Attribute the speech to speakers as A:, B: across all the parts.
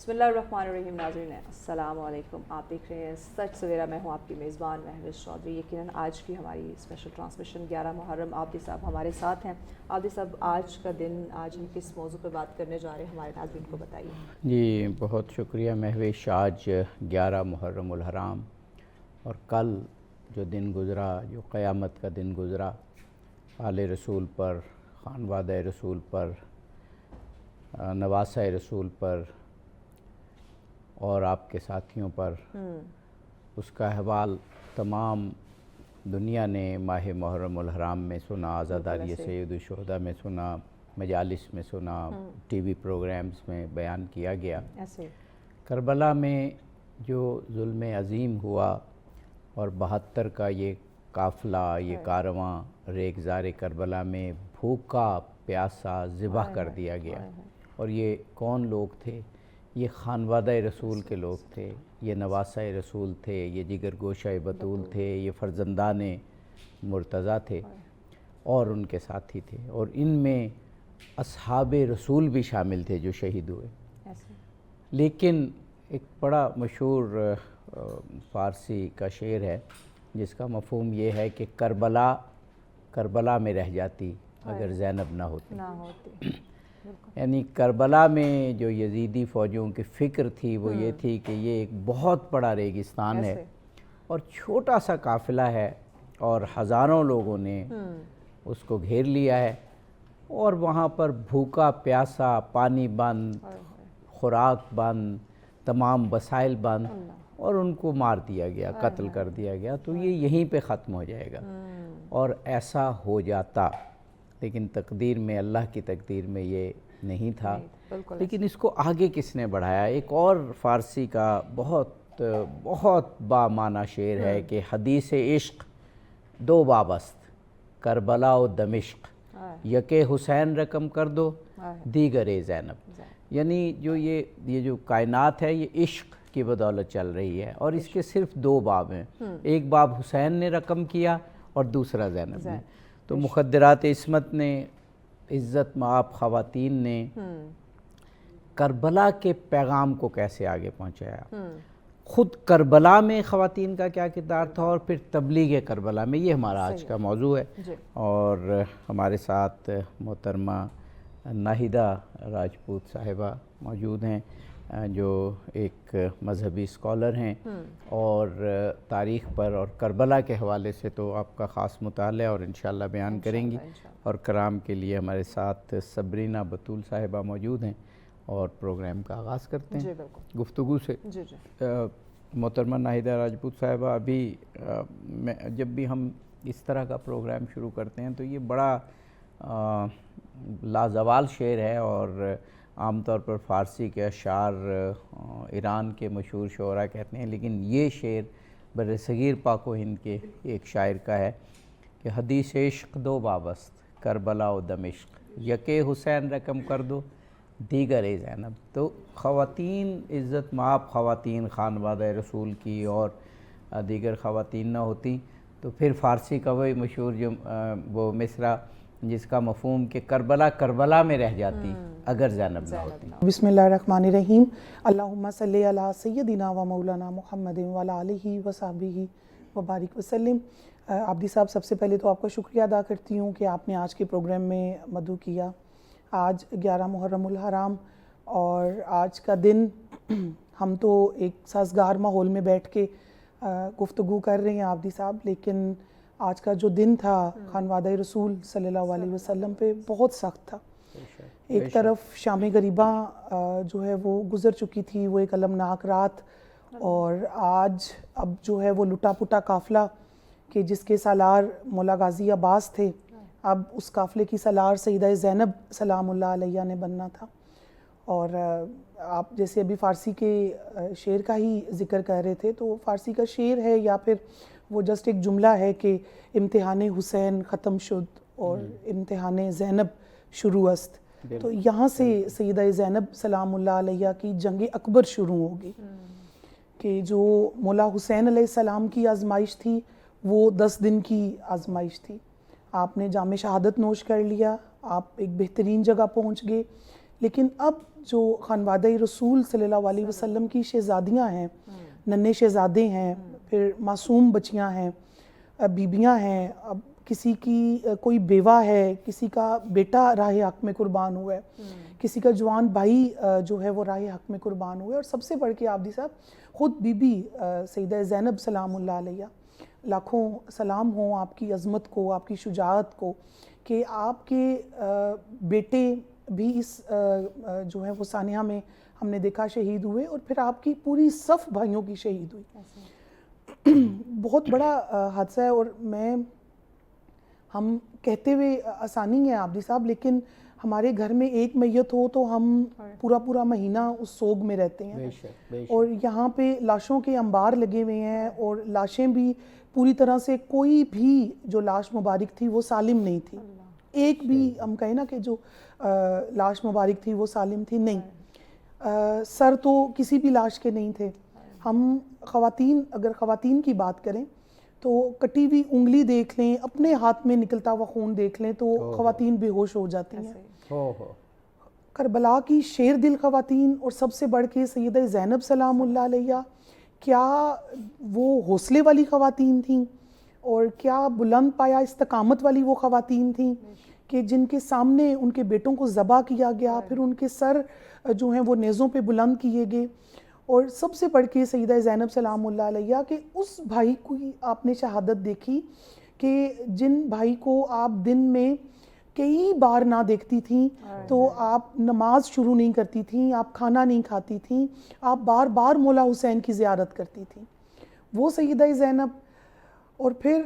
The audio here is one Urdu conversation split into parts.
A: بسم اللہ الرحمن الرحیم. ناظرین السلام علیکم. آپ دیکھ رہے ہیں سچ سویرا. میں ہوں آپ کی میزبان مہوش چودھری. یقیناً آج کی ہماری اسپیشل ٹرانسمیشن 11 محرم. عابدی صاحب ہمارے ساتھ ہیں. عابدی صاحب، آج کا دن، آج ہم کس موضوع پہ بات کرنے جا رہے ہیں، ہمارے ناظرین کو بتائیے.
B: جی بہت شکریہ مہوش. آج 11 محرم الحرام اور کل جو دن گزرا، جو قیامت کا دن گزرا، آل رسول پر، خانوادہ رسول پر، نواسہ رسول پر اور آپ کے ساتھیوں پر، اس کا احوال تمام دنیا نے ماہ محرم الحرام میں سنا. عزاداری سید الشہداء میں سنا، مجالس میں سنا، ٹی وی پروگرامز میں بیان کیا گیا. کربلا میں جو ظلم عظیم ہوا اور 72 کا یہ قافلہ، یہ کارواں ریگزار کربلا میں بھوکا پیاسا ذبح کر دیا گیا. اور یہ کون لوگ تھے؟ یہ خانوادہ رسول کے لوگ تھے، یہ نواسہ رسول تھے، یہ جگر گوشہ بطول تھے، یہ فرزندان مرتضیٰ تھے اور ان کے ساتھی تھے. اور ان میں اصحاب رسول بھی شامل تھے جو شہید ہوئے. لیکن ایک بڑا مشہور فارسی کا شعر ہے جس کا مفہوم یہ ہے کہ کربلا میں رہ جاتی اگر زینب نہ ہوتی. یعنی کربلا میں جو یزیدی فوجوں کی فکر تھی وہ یہ تھی کہ یہ ایک بہت بڑا ریگستان ہے اور چھوٹا سا قافلہ ہے اور ہزاروں لوگوں نے اس کو گھیر لیا ہے، اور وہاں پر بھوکا پیاسا، پانی بند، خوراک بند، تمام وسائل بند، اور ان کو مار دیا گیا، قتل کر دیا گیا. تو یہ یہیں پہ ختم ہو جائے گا. اور ایسا ہو جاتا، لیکن تقدیر میں، اللہ کی تقدیر میں یہ نہیں تھا. لیکن اس کو آگے کس نے بڑھایا؟ ایک اور فارسی کا بہت بہت بامعنی شعر ہے کہ حدیث عشق دو بابست، کربلا و دمشق، یکے حسین رقم کر دو، دیگر زینب. یعنی جو یہ جو کائنات ہے یہ عشق کی بدولت چل رہی ہے، اور اس کے صرف دو باب ہیں. ایک باب حسین نے رقم کیا اور دوسرا زینب نے. تو مخدرات عصمت نے، عزت مآب خواتین نے کربلا کے پیغام کو کیسے آگے پہنچایا، خود کربلا میں خواتین کا کیا کردار تھا، اور پھر تبلیغ کربلا میں. یہ ہمارا آج کا موضوع ہے. اور ہمارے ساتھ محترمہ ناہیدہ راجپوت صاحبہ موجود ہیں جو ایک مذہبی اسکالر ہیں اور تاریخ پر اور کربلا کے حوالے سے تو آپ کا خاص مطالعہ اور انشاءاللہ بیان کریں گی. اور کرام کے لیے ہمارے ساتھ صبرینہ بطول صاحبہ موجود ہیں. اور پروگرام کا آغاز کرتے ہیں گفتگو سے. محترمہ ناہیدہ راجپوت صاحبہ، ابھی جب بھی ہم اس طرح کا پروگرام شروع کرتے ہیں تو یہ بڑا لازوال شعر ہے، اور عام طور پر فارسی کے اشعار ایران کے مشہور شعراء کہتے ہیں، لیکن یہ شعر بر صغیر پاک و ہند کے ایک شاعر کا ہے کہ حدیث عشق دو بابست، کربلا و دمشق، یکے حسین رقم کر دو، دیگر زینب. تو خواتین، عزت مآب خواتین خانوادہ رسول کی اور دیگر خواتین نہ ہوتی تو پھر فارسی کا وہی مشہور جو وہ مصرع جس کا مفہوم کہ کربلا میں رہ جاتی اگر زینب نہ ہوتی.
C: بسم اللہ الرحمن الرحیم. اللہم صلی علی سیدنا و مولانا محمد وعلی آلہ و صحبہ وبارک وسلم. عابدی صاحب، سب سے پہلے تو آپ کا شکریہ ادا کرتی ہوں کہ آپ نے آج کے پروگرام میں مدعو کیا. آج 11 محرم الحرام اور آج کا دن ہم تو ایک سازگار ماحول میں بیٹھ کے گفتگو کر رہے ہیں عابدی صاحب، لیکن آج کا جو دن تھا خانوادہ رسول صلی اللہ علیہ وسلم پہ بہت سخت تھا. ایک طرف شام غریباں جو ہے وہ گزر چکی تھی، وہ ایک المناک رات، اور آج اب جو ہے وہ لٹا پٹا قافلہ کہ جس کے سالار مولا غازی عباس تھے، اب اس قافلے کی سالار سیدہ زینب سلام اللہ علیہ نے بننا تھا. اور آپ جیسے ابھی فارسی کے شعر کا ہی ذکر کر رہے تھے، تو فارسی کا شعر ہے یا پھر وہ جسٹ ایک جملہ ہے کہ امتحان حسین ختم شد اور امتحان زینب شروع است. تو یہاں سے سیدہ زینب سلام اللہ علیہ کی جنگ اکبر شروع ہوگی کہ جو مولا حسین علیہ السلام کی آزمائش تھی وہ 10 دن کی آزمائش تھی. آپ نے جام شہادت نوش کر لیا، آپ ایک بہترین جگہ پہنچ گئے، لیکن اب جو خانوادہ رسول صلی اللہ علیہ وسلم کی شہزادیاں ہیں، ننھے شہزادے ہیں، پھر معصوم بچیاں ہیں، بیبیاں ہیں، اب کسی کی کوئی بیوہ ہے، کسی کا بیٹا راہ حق میں قربان ہوا ہے، کسی کا جوان بھائی جو ہے وہ راہ حق میں قربان ہوئے، اور سب سے بڑھ کے عابدی صاحب خود بی بی سیدہ زینب سلام اللہ علیہ، لاکھوں سلام ہوں آپ کی عظمت کو، آپ کی شجاعت کو، کہ آپ کے بیٹے بھی اس جو ہے وہ سانحہ میں ہم نے دیکھا شہید ہوئے، اور پھر آپ کی پوری صف بھائیوں کی شہید ہوئی۔ بہت بڑا حادثہ ہے، اور ہم کہتے ہوئے آسانی ہے عابدی صاحب، لیکن ہمارے گھر میں ایک میت ہو تو ہم پورا مہینہ اس سوگ میں رہتے ہیں، اور یہاں پہ لاشوں کے انبار لگے ہوئے ہیں، اور لاشیں بھی پوری طرح سے، کوئی بھی جو لاش مبارک تھی وہ سالم نہیں تھی، ایک بھی ہم کہیں نا کہ جو لاش مبارک تھی وہ سالم تھی نہیں، سر تو کسی بھی لاش کے نہیں تھے۔ ہم اگر خواتین کی بات کریں تو کٹی ہوئی انگلی دیکھ لیں، اپنے ہاتھ میں نکلتا ہوا خون دیکھ لیں تو خواتین بے ہوش ہو جاتی ہیں۔ کربلا کی شیر دل خواتین، اور سب سے بڑھ کے سیدہ زینب سلام اللہ علیہ، کیا وہ حوصلے والی خواتین تھیں، اور کیا بلند پایا استقامت والی وہ خواتین تھیں کہ جن کے سامنے ان کے بیٹوں کو ذبح کیا گیا، پھر ان کے سر جو ہیں وہ نیزوں پہ بلند کیے گئے، اور سب سے بڑھ کے سیدہ زینب سلام اللہ علیہ کہ اس بھائی کو آپ نے شہادت دیکھی کہ جن بھائی کو آپ دن میں کئی بار نہ دیکھتی تھیں تو آپ نماز شروع نہیں کرتی تھیں، آپ کھانا نہیں کھاتی تھیں، آپ بار بار مولا حسین کی زیارت کرتی تھیں، وہ سیدہ زینب۔ اور پھر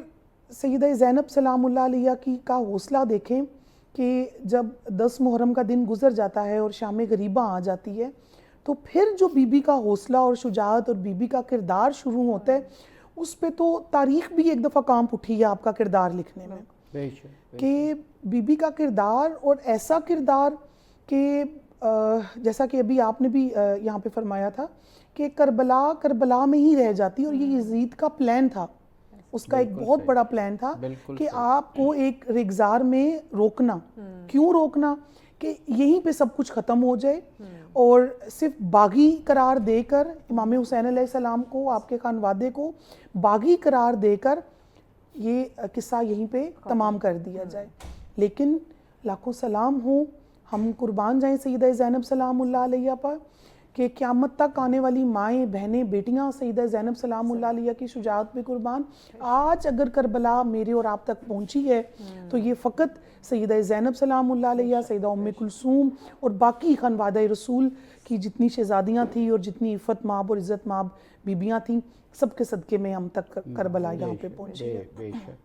C: سیدہ زینب سلام اللہ علیہ کی کا حوصلہ دیکھیں کہ جب 10 محرم کا دن گزر جاتا ہے اور شام غریبہ آ جاتی ہے تو پھر جو بی بی کا حوصلہ اور شجاعت اور بی بی کا کردار شروع ہوتا ہے، اس پہ تو تاریخ بھی ایک دفعہ کانپ اٹھی ہے آپ کا کردار لکھنے میں، کہ بی بی کا کردار، اور ایسا کردار کہ جیسا کہ ابھی آپ نے بھی یہاں پہ فرمایا تھا کہ کربلا میں ہی رہ جاتی، اور یہ یزید کا پلان تھا، اس کا ایک بہت بڑا پلان تھا کہ آپ کو ایک ریگزار میں روکنا، کیوں روکنا، کہ یہیں پہ سب کچھ ختم ہو جائے، اور صرف باغی قرار دے کر امام حسین علیہ السلام کو، آپ کے خانوادے کو باغی قرار دے کر یہ قصہ یہیں پہ تمام کر دیا جائے۔ لیکن لاکھوں سلام ہوں، ہم قربان جائیں سیدہ زینب سلام اللہ علیہ پر، کہ قیامت تک آنے والی مائیں، بہنیں، بیٹیاں سیدہ زینب سلام اللہ علیہ کی شجاعت پہ قربان۔ آج اگر کربلا میرے اور آپ تک پہنچی ہے تو یہ فقط سیدہ زینب سلام اللہ علیہ، سیدہ ام کلثوم اور باقی خانوادہ رسول کی جتنی شہزادیاں تھیں اور جتنی عفت مآب اور عزت مآب بیبیاں تھیں، سب کے صدقے میں ہم تک کربلا یہاں پہ پہنچی ہے۔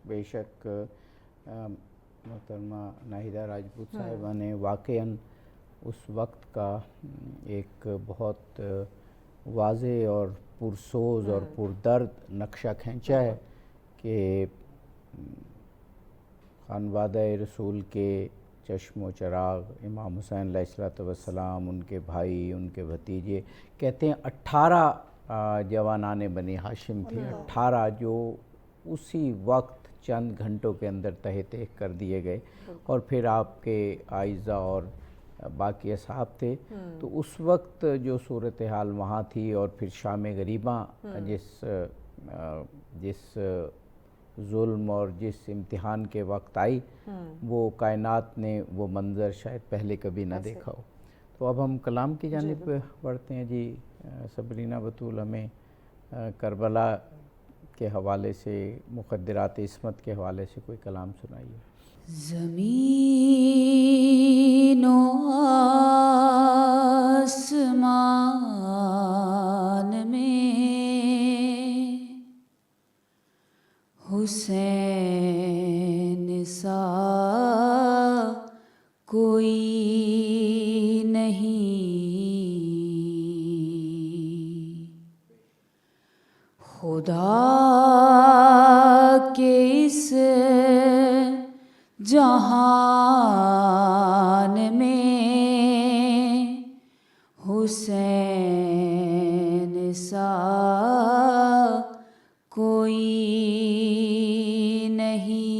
B: بے شک محترمہ ناہیدہ راجپوت صاحبہ نے واقعاً اس وقت کا ایک بہت واضح اور پرسوز اور پردرد نقشہ کھینچا ہے کہ خانوادہ رسول کے چشم و چراغ امام حسین علیہ السلام، ان کے بھائی، ان کے بھتیجے، کہتے ہیں 18 جوانان بنی ہاشم تھے، 18 جو اسی وقت چند گھنٹوں کے اندر تہہ تیغ کر دیے گئے، اور پھر آپ کے اعزہ اور باقی اصحاب تھے۔ تو اس وقت جو صورتحال وہاں تھی، اور پھر شام غریباں جس ظلم اور جس امتحان کے وقت آئی، وہ کائنات نے وہ منظر شاید پہلے کبھی نہ دیکھا ہو۔ تو اب ہم کلام کی جانب بڑھتے ہیں۔ جی صبرینہ بطول ہمیں کربلا کے حوالے سے، مخدرات عصمت کے حوالے سے کوئی کلام سنائیے۔
D: زمین و آسمان میں حسین سا کوئی نہیں، خدا کے اس جہان میں حسین سا کوئی نہیں،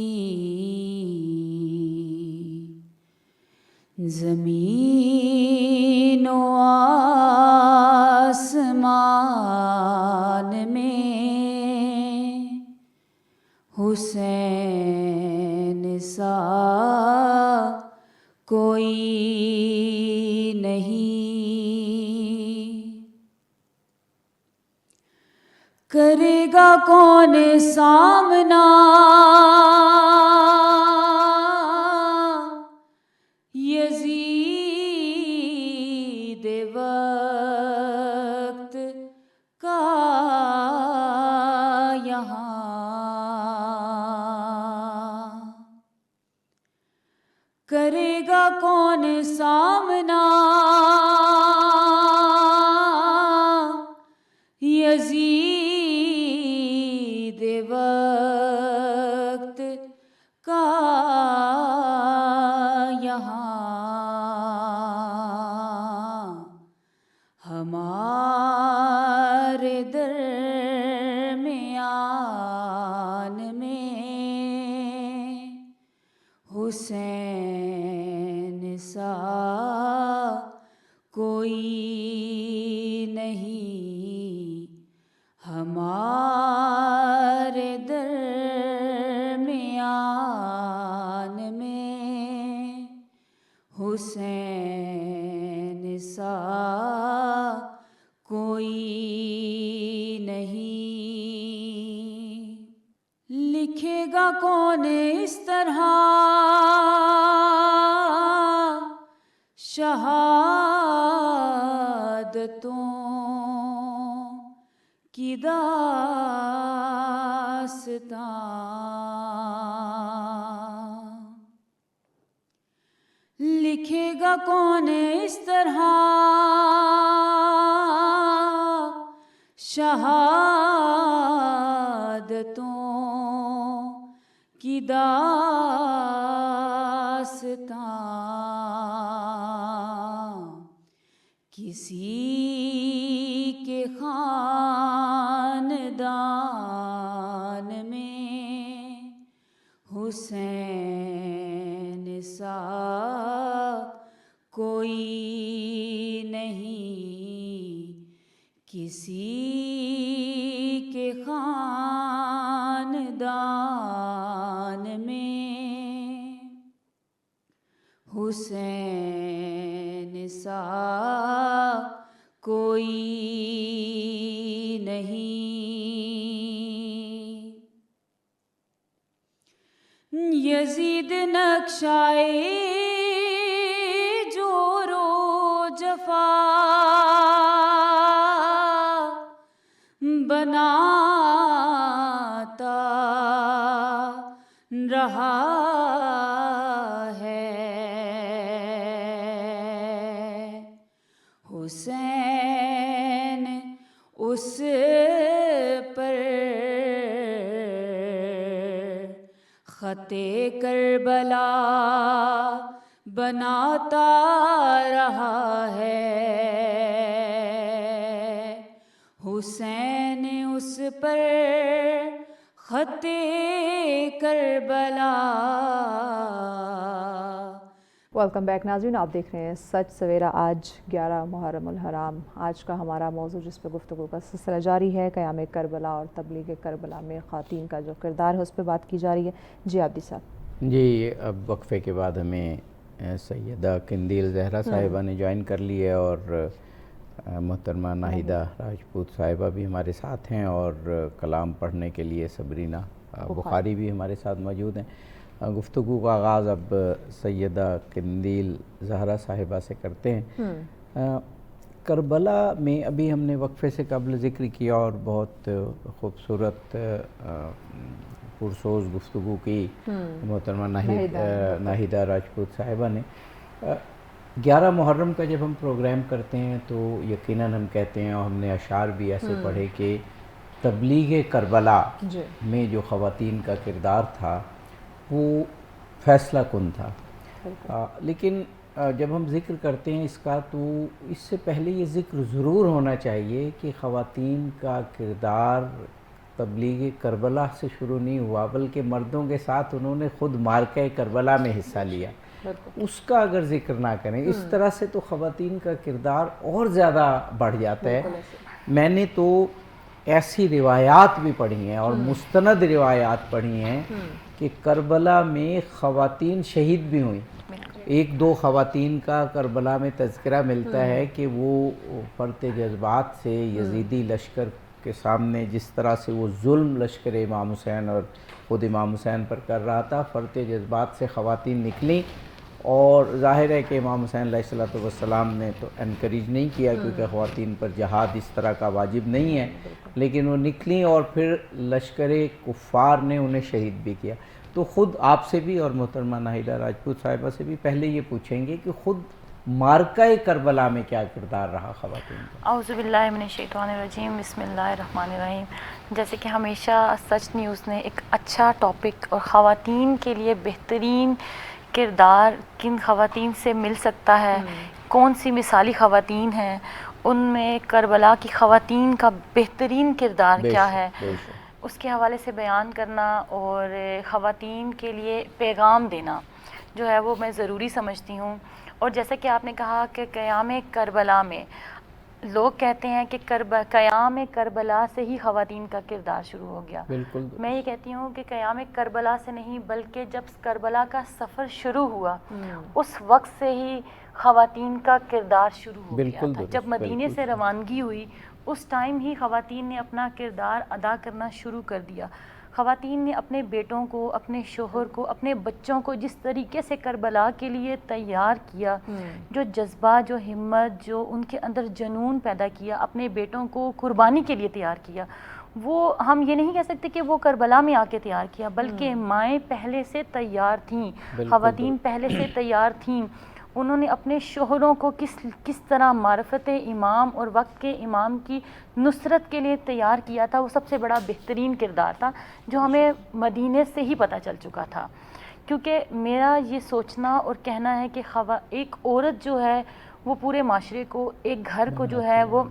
D: زمین آسمان میں حسین سا کوئی نہیں، کرے گا کون سامنا یزید وقت کا یہاں، کرے گا کون سامنا یزید وقت کا یہاں، ہمارے درمیان میں حسین سا کوئی نہیں، ہمارے درمیان میں حسین سا کوئی نہیں، لکھے گا کون اس طرح شہادتوں کی داستان، لکھے گا کون اس طرح شہادتوں کی داستان، کسی کے خاندان میں حسین سا کوئی نہیں، کسی کے خاندان میں حسین سا کوئی نہیں، یزید نقشائے جور و جفا بناتا رہا ہے، حسین اس پر خط کربلا بناتا رہا ہے، حسین اس پر خط کربلا۔
A: ویلکم بیک ناظرین، آپ دیکھ رہے ہیں سچ سویرا۔ آج 11 محرم الحرام، آج کا ہمارا موضوع جس پہ گفتگو کا سلسلہ جاری ہے، قیام کربلا اور تبلیغ کربلا میں خواتین کا جو کردار ہے اس پہ بات کی جا رہی ہے۔ جی عابدی صاحب۔
B: جی، اب وقفے کے بعد ہمیں سیدہ قندیل زہرا صاحبہ نے جوائن کر لی ہے، اور محترمہ ناہیدہ راجپوت صاحبہ بھی ہمارے ساتھ ہیں، اور کلام پڑھنے کے لیے صبرینہ بخاری بھی ہمارے ساتھ موجود ہیں۔ گفتگو کا آغاز اب سیدہ قندیل زہرا صاحبہ سے کرتے ہیں۔ کربلا میں ابھی ہم نے وقفے سے قبل ذکر کیا اور بہت خوبصورت پرسوز گفتگو کی محترمہ ناہیدہ راجپوت صاحبہ نے۔ 11 محرم کا جب ہم پروگرام کرتے ہیں تو یقیناً ہم کہتے ہیں، اور ہم نے اشعار بھی ایسے پڑھے کہ تبلیغ کربلا میں جو خواتین کا کردار تھا وہ فیصلہ کن تھا، لیکن جب ہم ذکر کرتے ہیں اس کا تو اس سے پہلے یہ ذکر ضرور ہونا چاہیے کہ خواتین کا کردار تبلیغ کربلا سے شروع نہیں ہوا، بلکہ مردوں کے ساتھ انہوں نے خود معرکہ کربلا میں حصہ لیا۔ اس کا اگر ذکر نہ کریں اس طرح سے تو خواتین کا کردار اور زیادہ بڑھ جاتا ہے۔ میں نے تو ایسی روایات بھی پڑھی ہیں اور مستند روایات پڑھی ہیں کہ کربلا میں خواتین شہید بھی ہوئیں. ایک دو خواتین کا کربلا میں تذکرہ ملتا ہے کہ وہ فرط جذبات سے یزیدی لشکر کے سامنے جس طرح سے وہ ظلم لشکر امام حسین اور خود امام حسین پر کر رہا تھا، فرط جذبات سے خواتین نکلیں. اور ظاہر ہے کہ امام حسین علیہ السلام نے تو انکریج نہیں کیا کیونکہ خواتین پر جہاد اس طرح کا واجب نہیں ہے، لیکن وہ نکلیں اور پھر لشکر کفار نے انہیں شہید بھی کیا. تو خود آپ سے بھی اور محترمہ ناہیدہ راجپوت صاحبہ سے بھی پہلے یہ پوچھیں گے کہ خود مارکہ کربلا میں کیا کردار رہا خواتین کا؟
E: اعوذ باللہ من الشیطان الرجیم، بسم اللہ الرحمن الرحیم. جیسے کہ ہمیشہ سچ نیوز نے ایک اچھا ٹاپک اور خواتین کے لیے بہترین کردار کن خواتین سے مل سکتا ہے، کون سی مثالی خواتین ہیں، ان میں کربلا کی خواتین کا بہترین کردار کیا ہے، اس کے حوالے سے بیان کرنا اور خواتین کے لیے پیغام دینا جو ہے وہ میں ضروری سمجھتی ہوں. اور جیسا کہ آپ نے کہا کہ قیام کربلا میں لوگ کہتے ہیں کہ قیام کربلا سے ہی خواتین کا کردار شروع ہو گیا.
B: بالکل.
E: میں یہ کہتی ہوں کہ قیام کربلا سے نہیں بلکہ جب کربلا کا سفر شروع ہوا اس وقت سے ہی خواتین کا کردار شروع ہو گیا تھا. جب مدینے سے روانگی ہوئی اس ٹائم ہی خواتین نے اپنا کردار ادا کرنا شروع کر دیا. خواتین نے اپنے بیٹوں کو، اپنے شوہر کو، اپنے بچوں کو جس طریقے سے کربلا کے لیے تیار کیا، جو جذبہ، جو ہمت، جو ان کے اندر جنون پیدا کیا، اپنے بیٹوں کو قربانی کے لیے تیار کیا، وہ ہم یہ نہیں کہہ سکتے کہ وہ کربلا میں آ کے تیار کیا، بلکہ مائیں پہلے سے تیار تھیں، خواتین پہلے سے تیار تھیں. انہوں نے اپنے شوہروں کو کس طرح معرفت امام اور وقت کے امام کی نصرت کے لیے تیار کیا تھا، وہ سب سے بڑا بہترین کردار تھا جو ہمیں مدینے سے ہی پتہ چل چکا تھا. کیونکہ میرا یہ سوچنا اور کہنا ہے کہ ایک عورت جو ہے وہ پورے معاشرے کو، ایک گھر کو جو ہے وہ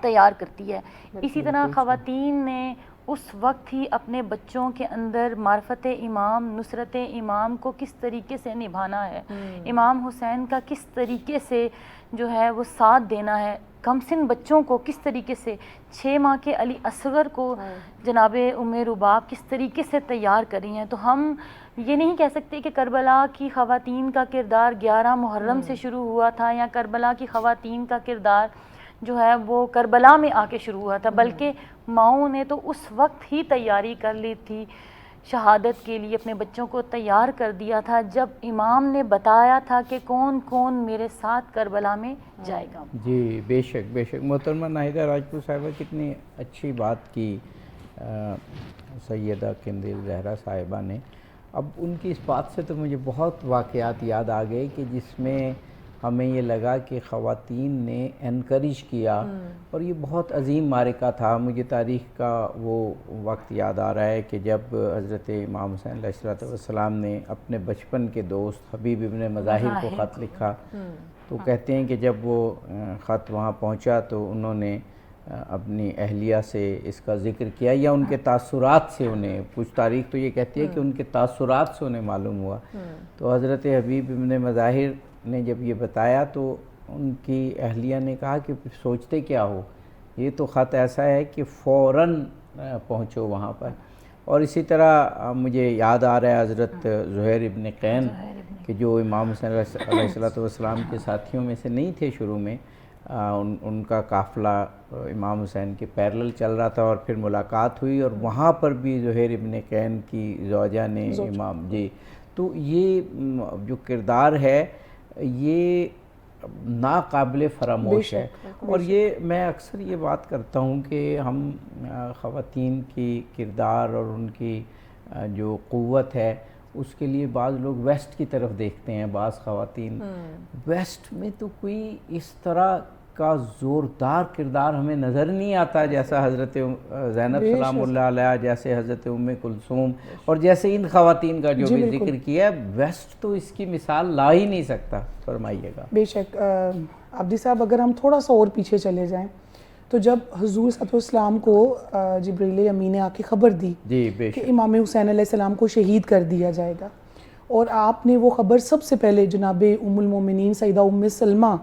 E: تیار کرتی ہے. اسی طرح خواتین نے اس وقت ہی اپنے بچوں کے اندر معرفت امام، نصرت امام کو کس طریقے سے نبھانا ہے، امام حسین کا کس طریقے سے جو ہے وہ ساتھ دینا ہے، کم سن بچوں کو کس طریقے سے، 6 ماہ کے علی اصغر کو جناب ام رباب کس طریقے سے تیار کری ہیں. تو ہم یہ نہیں کہہ سکتے کہ کربلا کی خواتین کا کردار 11 محرم سے شروع ہوا تھا یا کربلا کی خواتین کا کردار جو ہے وہ کربلا میں آ کے شروع ہوا تھا، بلکہ ماؤں نے تو اس وقت ہی تیاری کر لی تھی شہادت کے لیے، اپنے بچوں کو تیار کر دیا تھا جب امام نے بتایا تھا کہ کون کون میرے ساتھ کربلا میں جائے گا.
B: جی بے شک بے شک. محترمہ ناہیدہ راجپوت صاحبہ کتنی اچھی بات کی سیدہ قندیل زہرا صاحبہ نے. اب ان کی اس بات سے تو مجھے بہت واقعات یاد آ گئے کہ جس میں ہمیں یہ لگا کہ خواتین نے انکریج کیا اور یہ بہت عظیم معرکہ تھا. مجھے تاریخ کا وہ وقت یاد آ رہا ہے کہ جب حضرت امام حسین علیہ السلام نے اپنے بچپن کے دوست حبیب ابن مظاہر کو خط لکھا تو کہتے ہیں کہ جب وہ خط وہاں پہنچا تو انہوں نے اپنی اہلیہ سے اس کا ذکر کیا یا ان کے تاثرات سے، انہیں کچھ تاریخ تو یہ کہتی ہے کہ ان کے تاثرات سے انہیں معلوم ہوا. تو حضرت حبیب ابن مظاہر نے جب یہ بتایا تو ان کی اہلیہ نے کہا کہ سوچتے کیا ہو، یہ تو خط ایسا ہے کہ فوراً پہنچو وہاں پر. اور اسی طرح مجھے یاد آ رہا ہے حضرت زہیر ابن قین کہ جو امام حسین علیہ السلام کے ساتھیوں میں سے نہیں تھے شروع میں، ان کا قافلہ امام حسین کے پیرلل چل رہا تھا اور پھر ملاقات ہوئی اور وہاں پر بھی زہیر ابن قین کی زوجہ نے امام جی. تو یہ جو کردار ہے یہ ناقابل فراموش ہے. اور یہ میں اکثر یہ بات کرتا ہوں کہ ہم خواتین کی کردار اور ان کی جو قوت ہے اس کے لیے بعض لوگ ویسٹ کی طرف دیکھتے ہیں. بعض خواتین ویسٹ میں تو کوئی اس طرح کا زوردار کردار ہمیں نظر نہیں آتا جیسا حضرت زینب سلام اللہ علیہ، جیسے حضرت ام کلثوم اور جیسے ان خواتین کا جو بھی ذکر کیا ہے. ویسٹ تو اس کی مثال لا ہی نہیں سکتا. فرمائیے گا.
C: بے شک. عبدی صاحب اگر ہم تھوڑا سا اور پیچھے چلے جائیں تو جب حضور صلی اللہ علیہ وسلم کو جبریل امین نے آ کے خبر دی کہ امام حسین علیہ السلام کو شہید کر دیا جائے گا اور آپ نے وہ خبر سب سے پہلے جناب ام المومنین سیدہ ام سلمہ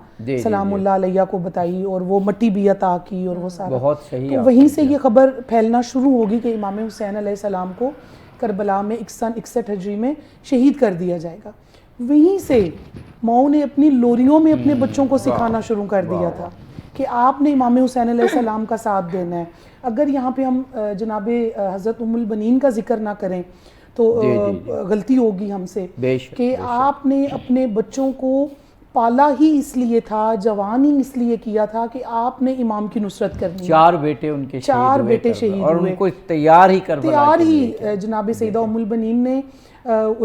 C: سلام اللہ علیہ کو بتائی اور وہ مٹی بھی عطا کی اور وہ سارا
B: بہت صحیح.
C: تو وہیں سے یہ خبر پھیلنا شروع ہوگی کہ امام حسین علیہ السلام کو کربلا میں 61 ہجری میں شہید کر دیا جائے گا. وہیں سے ماؤں نے اپنی لوریوں میں اپنے بچوں کو سکھانا شروع کر دیا تھا کہ آپ نے امام حسین علیہ السلام کا ساتھ دینا ہے. اگر یہاں پہ ہم جناب حضرت ام البنین کا ذکر نہ کریں تو غلطی ہوگی ہم سے کہ آپ نے اپنے بچوں کو پالا ہی اس لیے تھا, جوان ہی اس لیے کیا تھا کہ آپ نے امام کی نصرت کرنی.
B: 4 بیٹے ان کے
C: چار بیٹے شہید ہوئے
B: اور ان کو تیار ہی کربلا
C: تیار ہی جناب سیدہ ام البنین نے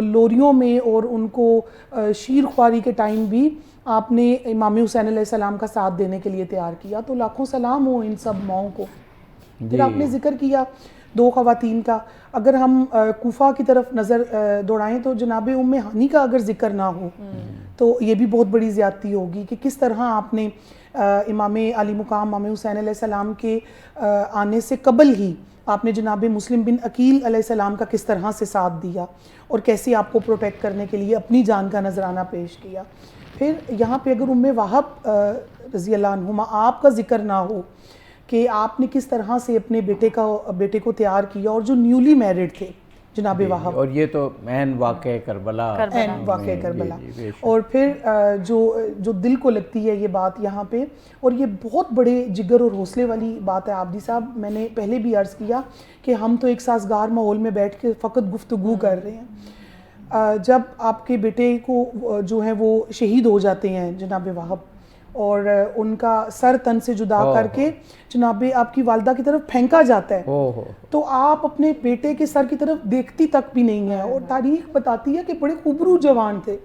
C: لوریوں میں اور ان کو شیر خواری کے ٹائم بھی آپ نے امام حسین علیہ السلام کا ساتھ دینے کے لیے تیار کیا. تو لاکھوں سلام ہو ان سب ماؤں کو. پھر آپ نے ذکر کیا 2 خواتین کا. اگر ہم کوفہ کی طرف نظر دوڑائیں تو جناب ام ہانی کا اگر ذکر نہ ہو تو یہ بھی بہت بڑی زیادتی ہوگی کہ کس طرح آپ نے امام علی مقام امام حسین علیہ السلام کے آنے سے قبل ہی آپ نے جناب مسلم بن عقیل علیہ السلام کا کس طرح سے ساتھ دیا اور کیسے آپ کو پروٹیکٹ کرنے کے لیے اپنی جان کا نذرانہ پیش کیا. پھر یہاں پہ اگر ام وہب رضی اللہ عنہما آپ کا ذکر نہ ہو کہ آپ نے کس طرح سے اپنے بیٹے کو تیار کیا اور جو نیولی میرڈ تھے جناب وہب,
B: اور یہ تو عین واقعہ کربلا.
C: اور پھر جو دل کو لگتی ہے یہ بات یہاں پہ, اور یہ بہت بڑے جگر اور حوصلے والی بات ہے عابدی صاحب. میں نے پہلے بھی عرض کیا کہ ہم تو ایک سازگار ماحول میں بیٹھ کے فقط گفتگو کر رہے ہیں. جب آپ کے بیٹے کو جو ہیں وہ شہید ہو جاتے ہیں جناب وہب اور ان کا سر تن سے جدا کر کے جناب آپ کی والدہ کی طرف پھینکا جاتا ہے تو آپ اپنے بیٹے کے سر کی طرف دیکھتی تک بھی نہیں ہیں. اور تاریخ بتاتی ہے کہ بڑے خوبرو جوان تھے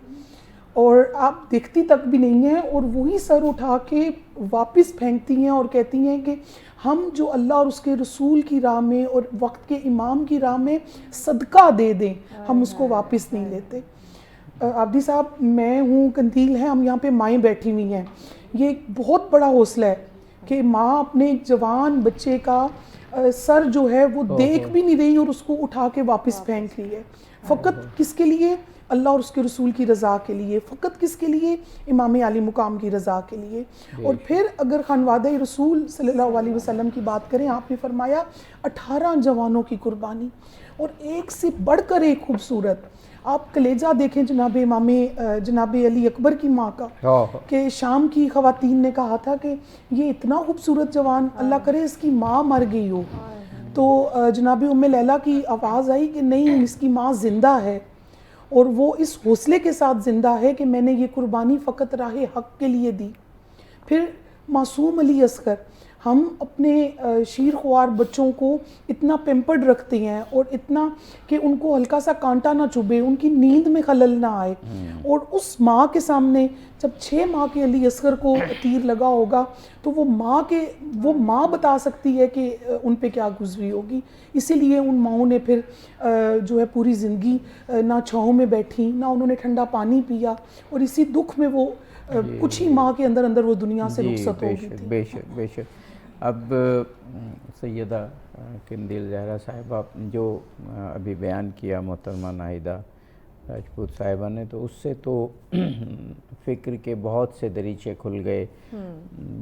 C: اور آپ دیکھتی تک بھی نہیں ہیں اور وہی سر اٹھا کے واپس پھینکتی ہیں اور کہتی ہیں کہ ہم جو اللہ اور اس کے رسول کی راہ میں اور وقت کے امام کی راہ میں صدقہ دے دیں ہم اس کو واپس نہیں لیتے. عابدی صاحب میں ہوں, قندیل ہے, ہم یہاں پہ مائیں بیٹھی ہوئی ہیں. یہ ایک بہت بڑا حوصلہ ہے کہ ماں اپنے ایک جوان بچے کا سر جو ہے وہ دیکھ بھی نہیں رہی اور اس کو اٹھا کے واپس پھینک رہی ہے. فقط کس کے لیے؟ اللہ اور اس کے رسول کی رضا کے لیے. فقط کس کے لیے؟ امام علی مقام کی رضا کے لیے. اور پھر اگر خانوادہ رسول صلی اللہ علیہ وسلم کی بات کریں, آپ نے فرمایا 18 جوانوں کی قربانی اور ایک سے بڑھ کر ایک خوبصورت. آپ کلیجہ دیکھیں جناب علی اکبر کی ماں کا کہ شام کی خواتین نے کہا تھا کہ یہ اتنا خوبصورت جوان, اللہ کرے اس کی ماں مر گئی ہو. تو جناب ام لیلہ کی آواز آئی کہ نہیں, اس کی ماں زندہ ہے اور وہ اس حوصلے کے ساتھ زندہ ہے کہ میں نے یہ قربانی فقط راہ حق کے لیے دی. پھر معصوم علی اصغر, ہم اپنے شیر خوار بچوں کو اتنا پیمپرڈ رکھتے ہیں اور اتنا کہ ان کو ہلکا سا کانٹا نہ چبھے, ان کی نیند میں خلل نہ آئے, اور اس ماں کے سامنے جب 6 ماہ کے علی اصغر کو تیر لگا ہوگا تو وہ ماں بتا سکتی ہے کہ ان پہ کیا گزری ہوگی. اسی لیے ان ماؤں نے پھر جو ہے پوری زندگی نہ چھاؤں میں بیٹھی, نہ انہوں نے ٹھنڈا پانی پیا, اور اسی دکھ میں وہ کچھ ہی ماہ کے اندر وہ دنیا سے رخصت ہو گئی تھی.
B: بے شک بے شک. اب سیدہ قندیل زہرا صاحبہ جو ابھی بیان کیا محترمہ ناہیدہ راجپوت صاحبہ نے, تو اس سے تو فکر کے بہت سے دریچے کھل گئے,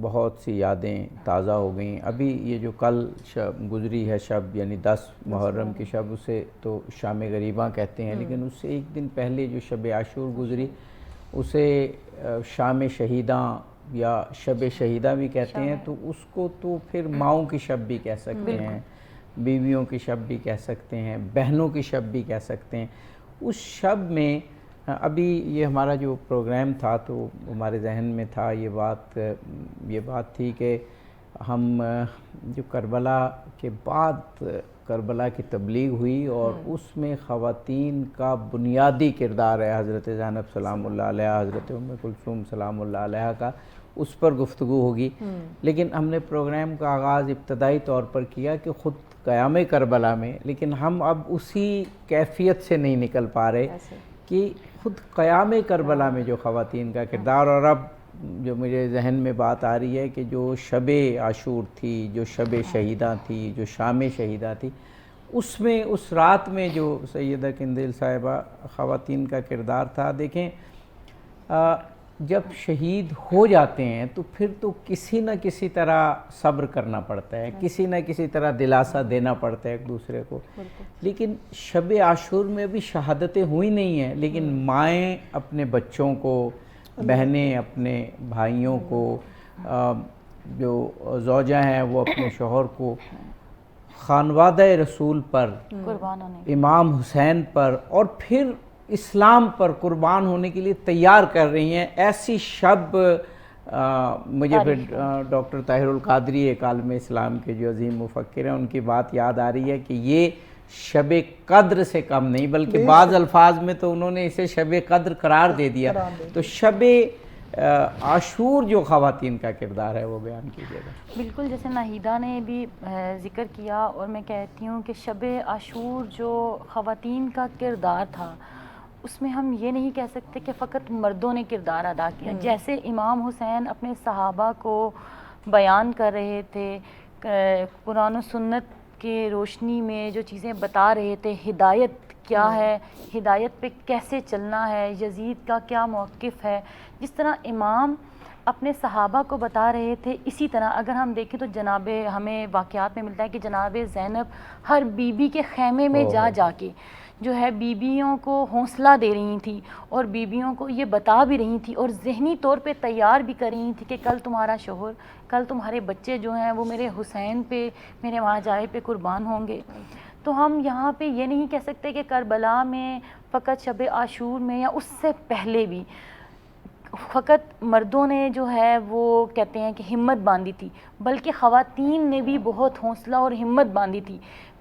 B: بہت سی یادیں تازہ ہو گئیں. ابھی یہ جو کل شب گزری ہے شب, یعنی 10 محرم کی شب, اسے تو شام غریباں کہتے ہیں, لیکن اس سے ایک دن پہلے جو شب عاشور گزری اسے شام شہیداں یا شب شہیدہ بھی کہتے ہیں. تو اس کو تو پھر ماؤں کی شب بھی کہہ سکتے ہیں, بیویوں کی شب بھی کہہ سکتے ہیں, بہنوں کی شب بھی کہہ سکتے ہیں. اس شب میں ابھی یہ ہمارا جو پروگرام تھا تو ہمارے ذہن میں تھا یہ بات تھی کہ ہم جو کربلا کے بعد کربلا کی تبلیغ ہوئی اور اس میں خواتین کا بنیادی کردار ہے حضرت زینب سلام اللہ علیہ, حضرت ام کلثوم سلام اللہ علیہ کا, اس پر گفتگو ہوگی. لیکن ہم نے پروگرام کا آغاز ابتدائی طور پر کیا کہ خود قیام کربلا میں, لیکن ہم اب اسی کیفیت سے نہیں نکل پا رہے کہ خود قیام کربلا میں جو خواتین کا کردار. اور اب جو میرے ذہن میں بات آ رہی ہے کہ جو شب عاشور تھی, جو شب شہیدہ تھی, جو شام شہیدہ تھی, اس میں اس رات میں جو سیدہ قندیل صاحبہ خواتین کا کردار تھا، دیکھیں جب شہید ہو جاتے ہیں تو پھر تو کسی نہ کسی طرح صبر کرنا پڑتا ہے، کسی نہ کسی طرح دلاسا دینا پڑتا ہے ایک دوسرے کو. لیکن شب عاشور میں بھی شہادتیں ہوئی نہیں ہیں، لیکن مائیں اپنے بچوں کو، بہنیں اپنے بھائیوں کو، جو زوجہ ہیں وہ اپنے شوہر کو، خانوادہ رسول پر،
E: قربان ہونے،
B: امام حسین پر، اور پھر اسلام پر قربان ہونے کے لیے تیار کر رہی ہیں. ایسی شب مجھے پھر ڈاکٹر طاہر القادری ایک عالم اسلام کے جو عظیم مفکر ہیں، ان کی بات یاد آ رہی ہے کہ یہ شب قدر سے کم نہیں، بلکہ بعض الفاظ میں تو انہوں نے اسے شب قدر قرار دے دیا. تو شب عاشور جو خواتین کا کردار ہے وہ بیان کیجیے گا.
E: بالکل جیسے ناہیدہ نے بھی ذکر کیا، اور میں کہتی ہوں کہ شب عاشور جو خواتین کا کردار تھا، اس میں ہم یہ نہیں کہہ سکتے کہ فقط مردوں نے کردار ادا کیا. جیسے امام حسین اپنے صحابہ کو بیان کر رہے تھے، قرآن و سنت کے روشنی میں جو چیزیں بتا رہے تھے، ہدایت کیا ہے، ہدایت پہ کیسے چلنا ہے، یزید کا کیا موقف ہے، جس طرح امام اپنے صحابہ کو بتا رہے تھے، اسی طرح اگر ہم دیکھیں تو جناب ہمیں واقعات میں ملتا ہے کہ جناب زینب ہر بی بی کے خیمے میں جا کے جو ہے بیویوں کو حوصلہ دے رہی تھی، اور بیویوں کو یہ بتا بھی رہی تھی اور ذہنی طور پہ تیار بھی کر رہی تھی کہ کل تمہارا شوہر، کل تمہارے بچے جو ہیں وہ میرے حسین پہ، میرے وہاں جائے پہ قربان ہوں گے. تو ہم یہاں پہ یہ نہیں کہہ سکتے کہ کربلا میں فقط شب عاشور میں یا اس سے پہلے بھی فقط مردوں نے جو ہے وہ کہتے ہیں کہ ہمت باندھی تھی، بلکہ خواتین نے بھی بہت حوصلہ اور ہمت باندھی تھی.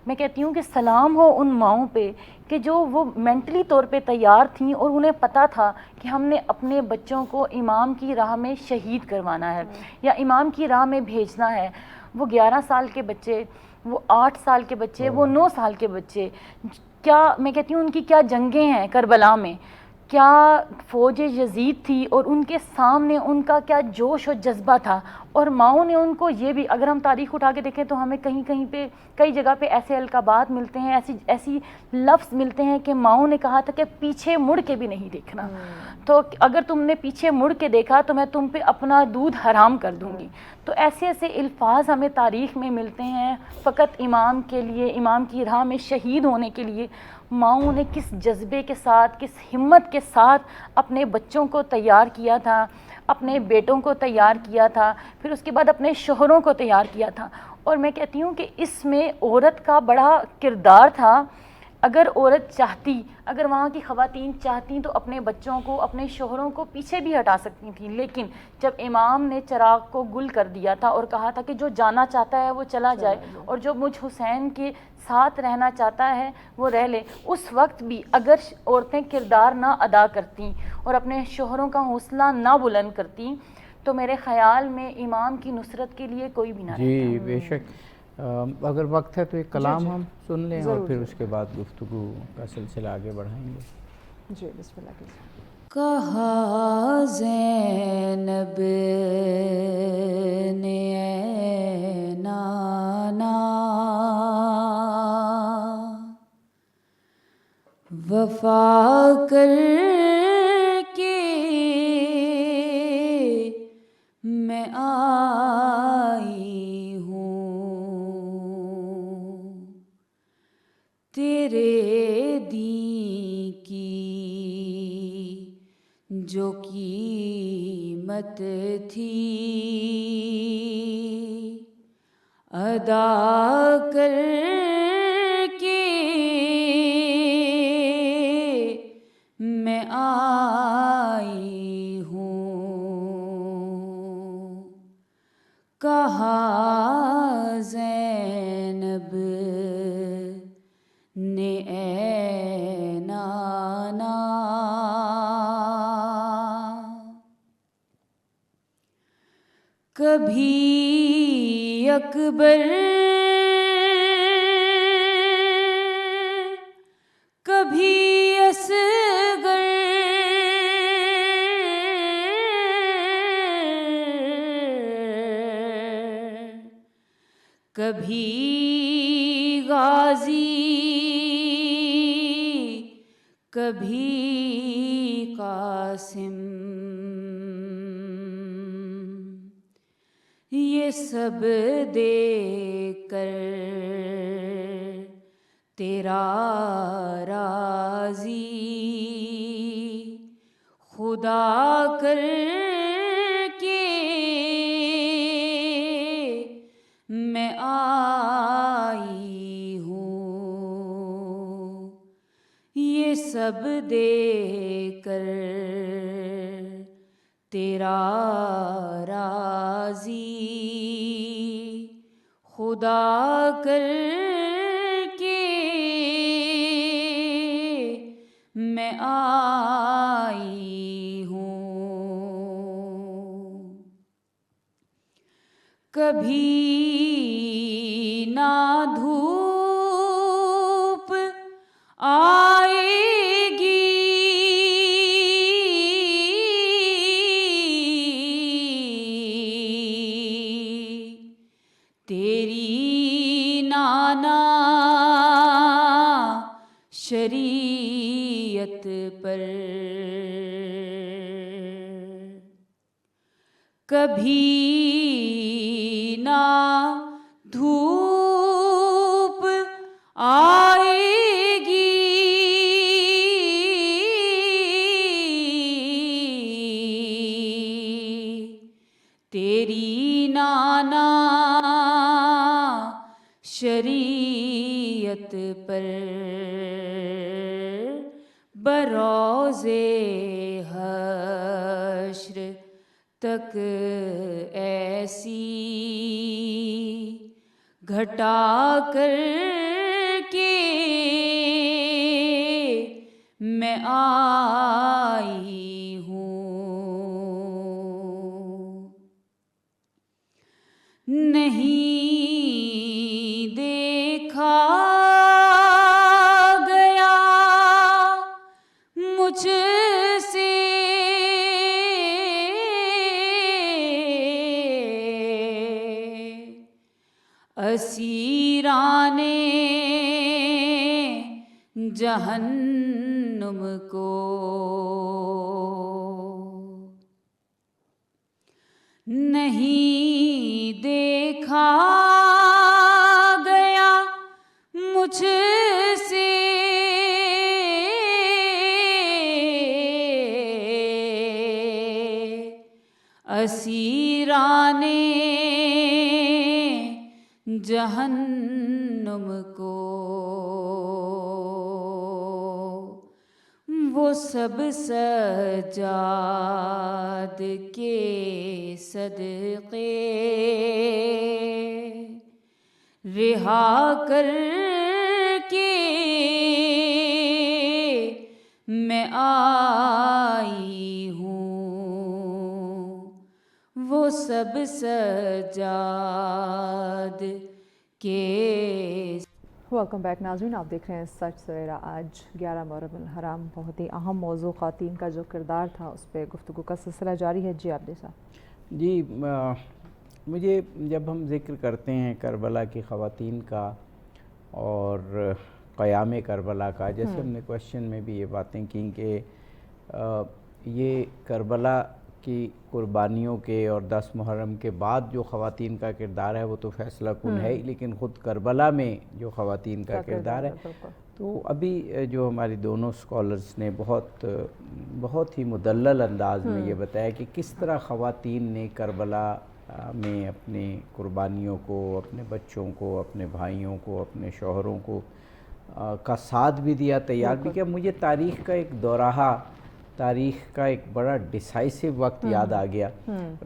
E: میں کہتی ہوں کہ سلام ہو ان ماؤں پہ کہ جو وہ مینٹلی طور پہ تیار تھیں، اور انہیں پتہ تھا کہ ہم نے اپنے بچوں کو امام کی راہ میں شہید کروانا ہے یا امام کی راہ میں بھیجنا ہے. وہ 11 سال کے بچے، وہ 8 سال کے بچے، وہ 9 سال کے بچے، کیا میں کہتی ہوں ان کی کیا جنگیں ہیں کربلا میں، کیا فوج یزید تھی، اور ان کے سامنے ان کا کیا جوش و جذبہ تھا. اور ماؤں نے ان کو یہ بھی، اگر ہم تاریخ اٹھا کے دیکھیں تو ہمیں کہیں کہیں پہ کئی جگہ پہ ایسے القابات ملتے ہیں، ایسی لفظ ملتے ہیں کہ ماؤں نے کہا تھا کہ پیچھے مڑ کے بھی نہیں دیکھنا. تو اگر تم نے پیچھے مڑ کے دیکھا تو میں تم پہ اپنا دودھ حرام کر دوں گی. تو ایسے ایسے الفاظ ہمیں تاریخ میں ملتے ہیں. فقط امام کے لیے، امام کی راہ میں شہید ہونے کے لیے ماؤں نے کس جذبے کے ساتھ، کس ہمت کے ساتھ اپنے بچوں کو تیار کیا تھا، اپنے بیٹوں کو تیار کیا تھا، پھر اس کے بعد اپنے شوہروں کو تیار کیا تھا. اور میں کہتی ہوں کہ اس میں عورت کا بڑا کردار تھا. اگر عورت چاہتی، اگر وہاں کی خواتین چاہتیں تو اپنے بچوں کو، اپنے شوہروں کو پیچھے بھی ہٹا سکتی تھیں. لیکن جب امام نے چراغ کو گل کر دیا تھا اور کہا تھا کہ جو جانا چاہتا ہے وہ چلا جائے، اور جو مجھ حسین کے ساتھ رہنا چاہتا ہے وہ رہ لے، اس وقت بھی اگر عورتیں کردار نہ ادا کرتیں اور اپنے شوہروں کا حوصلہ نہ بلند کرتیں تو میرے خیال میں امام کی نصرت کے لیے کوئی بھی نہ رہتا.
B: جی بے شک. اگر وقت ہے تو ایک کلام ہم سن لیں اور پھر اس کے بعد گفتگو کا سلسلہ آگے بڑھائیں گے.
A: جی بسم اللہ کیجیے.
D: کہا زینب نے اے نانا وفا کر کے میں آئی ہوں، تیرے دین کی جو قیمت تھی ادا کر کے میں آئی ہوں. کہا زینب نے اے نانا کبھی اکبر کبھی اصغر کبھی غازی کبھی قاسم، یہ سب دے کر تیرا راضی خدا کر کے میں آئی ہوں، یہ سب دے کر تیرا راضی خدا کر کے میں آئی ہوں، کبھی نہ دھوپ آئے گی تیری نانا شریعت پر، کبھی نہ دھوپ آئے گی تیری نانا شریعت پر، بروز حشر تک ایسی گھٹا کر کے میں آئی ہوں، نہیں دیکھا گیا مجھ سے اسیران جہنم کو، نہیں دیکھا گیا مجھ سے اسیران جہنم کو، وہ سب سجاد کے صدقے رہا کر کے میں آئی ہوں، وہ سب سجاد کے۔
A: ویلکم بیک ناظرین، آپ دیکھ رہے ہیں سچ سویرا۔ آج 11 محرم الحرام، بہت ہی اہم موضوع خواتین کا جو کردار تھا اس پہ گفتگو کا سلسلہ جاری ہے۔ جی عابد صاحب۔
B: جی مجھے جب ہم ذکر کرتے ہیں کربلا کی خواتین کا اور قیام کربلا کا، جیسے ہم نے کویشچن میں بھی یہ باتیں کیں کہ یہ کربلا کی قربانیوں کے اور 10 محرم کے بعد جو خواتین کا کردار ہے وہ تو فیصلہ کن ہے، لیکن خود کربلا میں جو خواتین کا کردار ہے، تو ابھی جو ہماری دونوں سکولرز نے بہت ہی مدلل انداز میں یہ بتایا کہ کس طرح خواتین نے کربلا میں اپنے قربانیوں کو، اپنے بچوں کو، اپنے بھائیوں کو، اپنے شوہروں کو کا ساتھ بھی دیا، تیار بھی کیا۔ مجھے تاریخ کا ایک دوراہا، تاریخ کا ایک بڑا ڈیسائسو وقت یاد آ گیا۔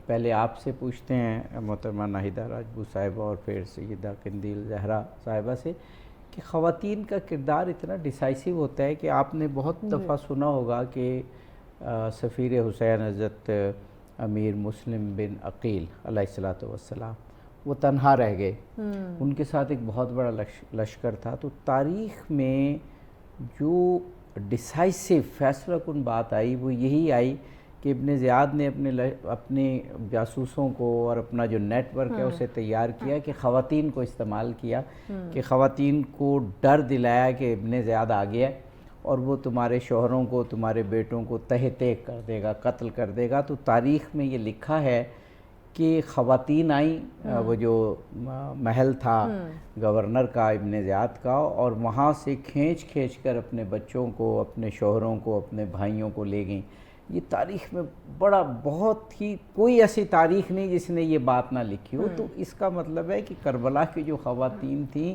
B: پہلے آپ سے پوچھتے ہیں محترمہ ناہیدہ راجپوت صاحبہ اور پھر سیدہ قندیل زہرا صاحبہ سے کہ خواتین کا کردار اتنا ڈیسائسو ہوتا ہے کہ آپ نے بہت دفعہ سنا ہوگا کہ سفیر حسین حضرت امیر مسلم بن عقیل علیہ السلام وہ تنہا رہ گئے، ان کے ساتھ ایک بہت بڑا لشکر تھا۔ تو تاریخ میں جو ڈیسائسو فیصلہ کن بات آئی وہ یہی آئی کہ ابن زیاد نے اپنے جاسوسوں کو اور اپنا جو نیٹ ورک ہے اسے تیار کیا کہ خواتین کو استعمال کیا، کہ خواتین کو ڈر دلایا کہ ابن زیاد آ گیا اور وہ تمہارے شوہروں کو، تمہارے بیٹوں کو تہہ تیغ کر دے گا، قتل کر دے گا۔ تو تاریخ میں یہ لکھا ہے کہ خواتین آئیں، وہ جو محل تھا گورنر کا ابن زیاد کا، اور وہاں سے کھینچ کر اپنے بچوں کو، اپنے شوہروں کو، اپنے بھائیوں کو لے گئیں۔ یہ تاریخ میں بہت ہی کوئی ایسی تاریخ نہیں جس نے یہ بات نہ لکھی ہو۔ تو اس کا مطلب ہے کہ کربلا کی جو خواتین تھیں،